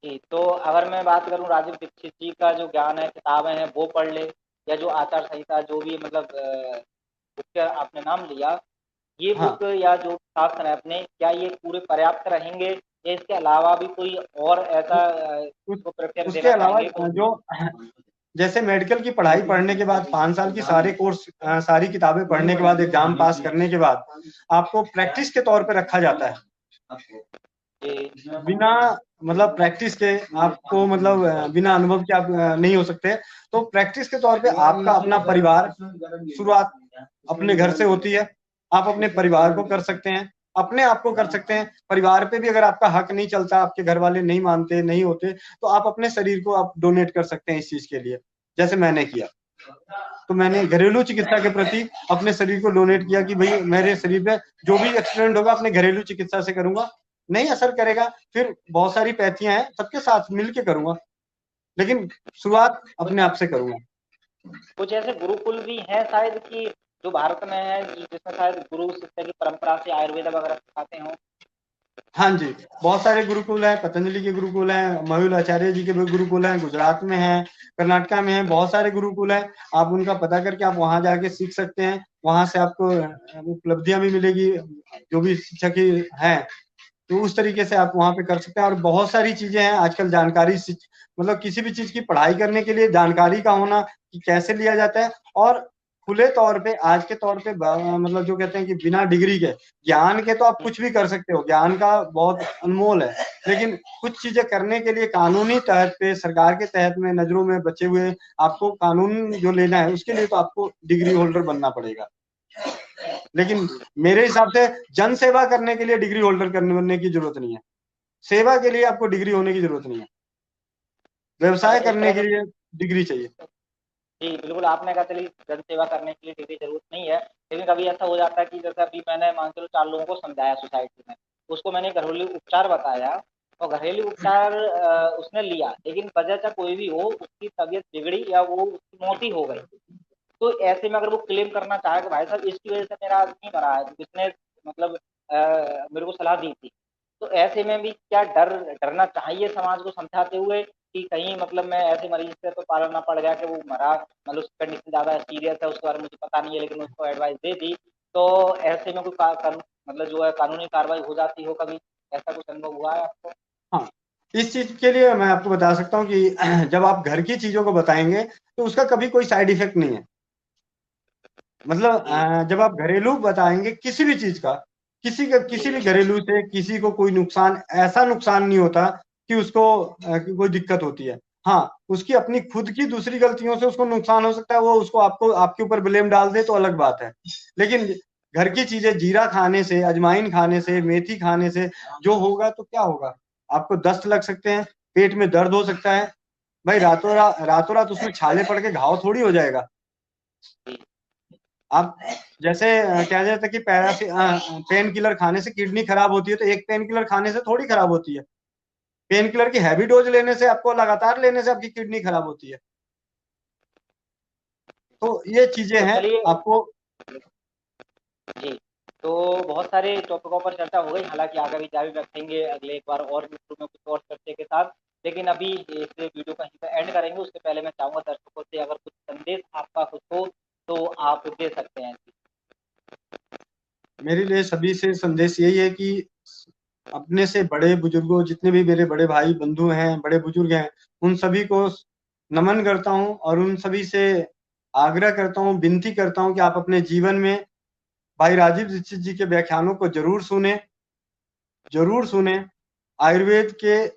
जी, तो अगर मैं बात करूं राजीव दीक्षित जी का जो ज्ञान है, किताबें हैं वो पढ़ ले, या जो आचार संहिता जो भी मतलब बुक का आपने नाम लिया, ये हाँ, बुक या जो शास्त्र है अपने, क्या ये पूरे पर्याप्त रहेंगे या इसके अलावा भी कोई और ऐसा उस, इसको प्रेफर उसके देना अलावा चाहेंगे तो? जो जैसे मेडिकल की पढ़ाई पढ़ने के बाद 5 साल की सारे कोर्स, सारी किताबें पढ़ने के बाद, एग्जाम पास करने के बाद आपको प्रैक्टिस के तौर पे रखा जाता है। बिना मतलब प्रैक्टिस के आपको, मतलब बिना अनुभव के आप नहीं हो सकते। तो प्रैक्टिस के तौर पे आपका अपना परिवार, शुरुआत अपने घर से होती है। आप अपने परिवार को कर सकते हैं, अपने आप को कर सकते हैं। परिवार पे भी अगर आपका हक नहीं चलता, आपके घर वाले नहीं मानते, नहीं होते, तो आप अपने शरीर को आप डोनेट कर सकते हैं इस चीज के लिए, जैसे मैंने किया। तो मैंने घरेलू चिकित्सा के प्रति अपने शरीर को डोनेट किया कि भाई मेरे शरीर पे जो भी एक्सीडेंट होगा अपने घरेलू चिकित्सा से करूंगा। नहीं असर करेगा, फिर बहुत सारी पैथियां हैं, सबके साथ मिलके करूंगा, लेकिन शुरुआत अपने आप से करूंगा। कुछ ऐसे गुरुकुल भी हैं शायद कि जो भारत में है, जिसमें शायद गुरु शिष्य की परंपरा से आयुर्वेद वगैरह सिखाते हो? हाँ जी, बहुत सारे गुरुकुल हैं। पतंजलि के गुरुकुल हैं, मयूर आचार्य जी के भी गुरुकुल हैं, गुजरात में हैं, कर्नाटका में हैं, बहुत सारे गुरुकुल हैं। आप उनका पता करके आप वहां जाके सीख सकते हैं। वहां से आपको उपलब्धियां भी मिलेगी, जो भी शिक्षक हैं, तो उस तरीके से आप वहां पे कर सकते हैं। और बहुत सारी चीजें हैं आजकल, जानकारी मतलब किसी भी चीज की पढ़ाई करने के लिए जानकारी का होना कि कैसे लिया जाता है। और खुले तौर पे आज के तौर पे मतलब जो कहते हैं कि बिना डिग्री के ज्ञान के तो आप कुछ भी कर सकते हो, ज्ञान का बहुत अनमोल है। लेकिन कुछ चीजें करने के लिए कानूनी तहत पे, सरकार के तहत में, नजरों में बचे हुए आपको कानून जो लेना है, उसके लिए तो आपको डिग्री होल्डर बनना पड़ेगा। लेकिन मेरे हिसाब से जन सेवा करने के लिए डिग्री होल्डर बनने की जरूरत नहीं है। सेवा के लिए आपको डिग्री होने की जरूरत नहीं है। व्यवसाय करने के लिए डिग्री चाहिए। जी, बिल्कुल आपने कहा चलिए जन सेवा करने के लिए डिग्री ज़रूरत नहीं है, लेकिन कभी ऐसा हो जाता है कि जैसे अभी मैंने मान के चलो 4 लोगों को समझाया सोसाइटी में, उसको मैंने घरेलू उपचार बताया और घरेलू उपचार उसने लिया, लेकिन वजह कोई भी हो उसकी तबीयत बिगड़ी या वो उसकी मौत ही हो गई। तो ऐसे में अगर वो क्लेम करना चाहे कि भाई साहब इसकी वजह से मेरा आदमी मरा है, जिसने मतलब मेरे को सलाह दी थी, तो ऐसे में भी क्या डरना चाहिए समाज को समझाते हुए कि कहीं मतलब मैं ऐसे मरीज से तो पाला ना पड़ गया कि वो मरा, मतलब उसकी कंडीशन ज़्यादा सीरियस है, उसके बारे में मुझे पता नहीं है, लेकिन उसको एडवाइस दे दी, तो ऐसे में कोई मतलब जो है कानूनी कार्रवाई हो जाती हो कभी, ऐसा कुछ अनुभव हुआ है आपको? हाँ, इस चीज के लिए मैं आपको बता सकता हूँ कि जब आप घर की चीजों को बताएंगे तो उसका कभी कोई साइड इफेक्ट नहीं है। मतलब जब आप घरेलू बताएंगे किसी भी चीज का, किसी भी घरेलू से किसी को कोई नुकसान, ऐसा नुकसान नहीं होता कि उसको कि कोई दिक्कत होती है। हाँ, उसकी अपनी खुद की दूसरी गलतियों से उसको नुकसान हो सकता है, वो उसको आपको आपके ऊपर ब्लेम डाल दे तो अलग बात है। लेकिन घर की चीजें जीरा खाने से, अजवाइन खाने से, मेथी खाने से जो होगा तो क्या होगा, आपको दस्त लग सकते हैं, पेट में दर्द हो सकता है। भाई रातों रात उसमें छाले पड़ के घाव थोड़ी हो जाएगा। आप जैसे क्या जाता है कि पेन किलर खाने से किडनी खराब होती है, तो एक पेन किलर खाने से थोड़ी खराब होती है। पेन किलर की हैवी डोज लेने से, आपको लगातार लेने से आपकी किडनी खराब होती है। तो ये चीजें तो हैं चलिए आपको। जी, तो बहुत सारे टॉपिकों पर चर्चा हो गई, हालाँकि आगे भी जारी रखेंगे अगले एक बार और वीडियो में कुछ और चर्चा के साथ। लेकिन अभी इस वीडियो को यहीं पे एंड करेंगे, उससे पहले मैं चाहूँगा दर्शकों से अगर कुछ संदेश आपका कुछ हो, तो आप दे सकते हैं। मेरे लिए सभी से संदेश यही है कि अपने से बड़े बुजुर्गों, जितने भी मेरे बड़े भाई बंधु हैं, बड़े बुजुर्ग हैं, उन सभी को नमन करता हूँ और उन सभी से आग्रह करता हूँ, विनती करता हूँ कि आप अपने जीवन में भाई राजीव दीक्षित जी के व्याख्यानों को जरूर सुने। आयुर्वेद के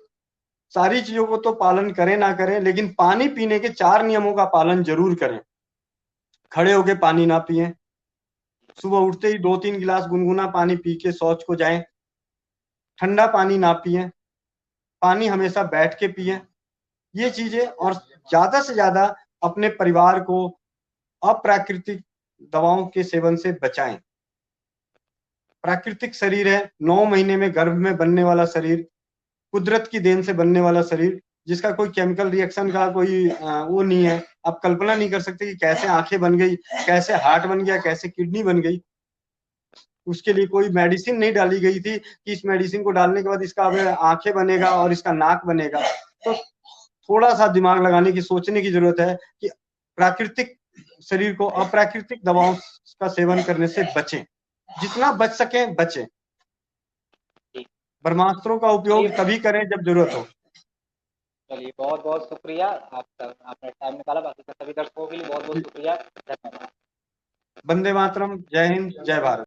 सारी चीजों को तो पालन करें ना करें, लेकिन पानी पीने के 4 नियमों का पालन जरूर करें। खड़े होके पानी ना पिएं, सुबह उठते ही 2-3 गिलास गुनगुना पानी पी के शौच को जाएं, ठंडा पानी ना पिएं, पानी हमेशा बैठ के पिएं। ये चीजें, और ज्यादा से ज्यादा अपने परिवार को अप्राकृतिक दवाओं के सेवन से बचाएं। प्राकृतिक शरीर है, 9 महीने में गर्भ में बनने वाला शरीर, कुदरत की देन से बनने वाला शरीर, जिसका कोई केमिकल रिएक्शन का कोई वो नहीं है। आप कल्पना नहीं कर सकते कि कैसे आंखें बन गई, कैसे हार्ट बन गया, कैसे किडनी बन गई। उसके लिए कोई मेडिसिन नहीं डाली गई थी कि इस मेडिसिन को डालने के बाद इसका अब आंखें बनेगा और इसका नाक बनेगा। तो थोड़ा सा दिमाग लगाने की, सोचने की जरूरत है कि प्राकृतिक शरीर को अप्राकृतिक दवाओं का सेवन करने से बचें, जितना बच सके बचें। ब्रह्मास्त्रों का उपयोग तभी करें जब जरूरत हो। चलिए बहुत बहुत शुक्रिया आपका, आपने टाइम निकाला। बाकी के सभी दर्शकों के लिए बहुत बहुत शुक्रिया, धन्यवाद। वंदे मातरम, जय हिंद, जय भारत।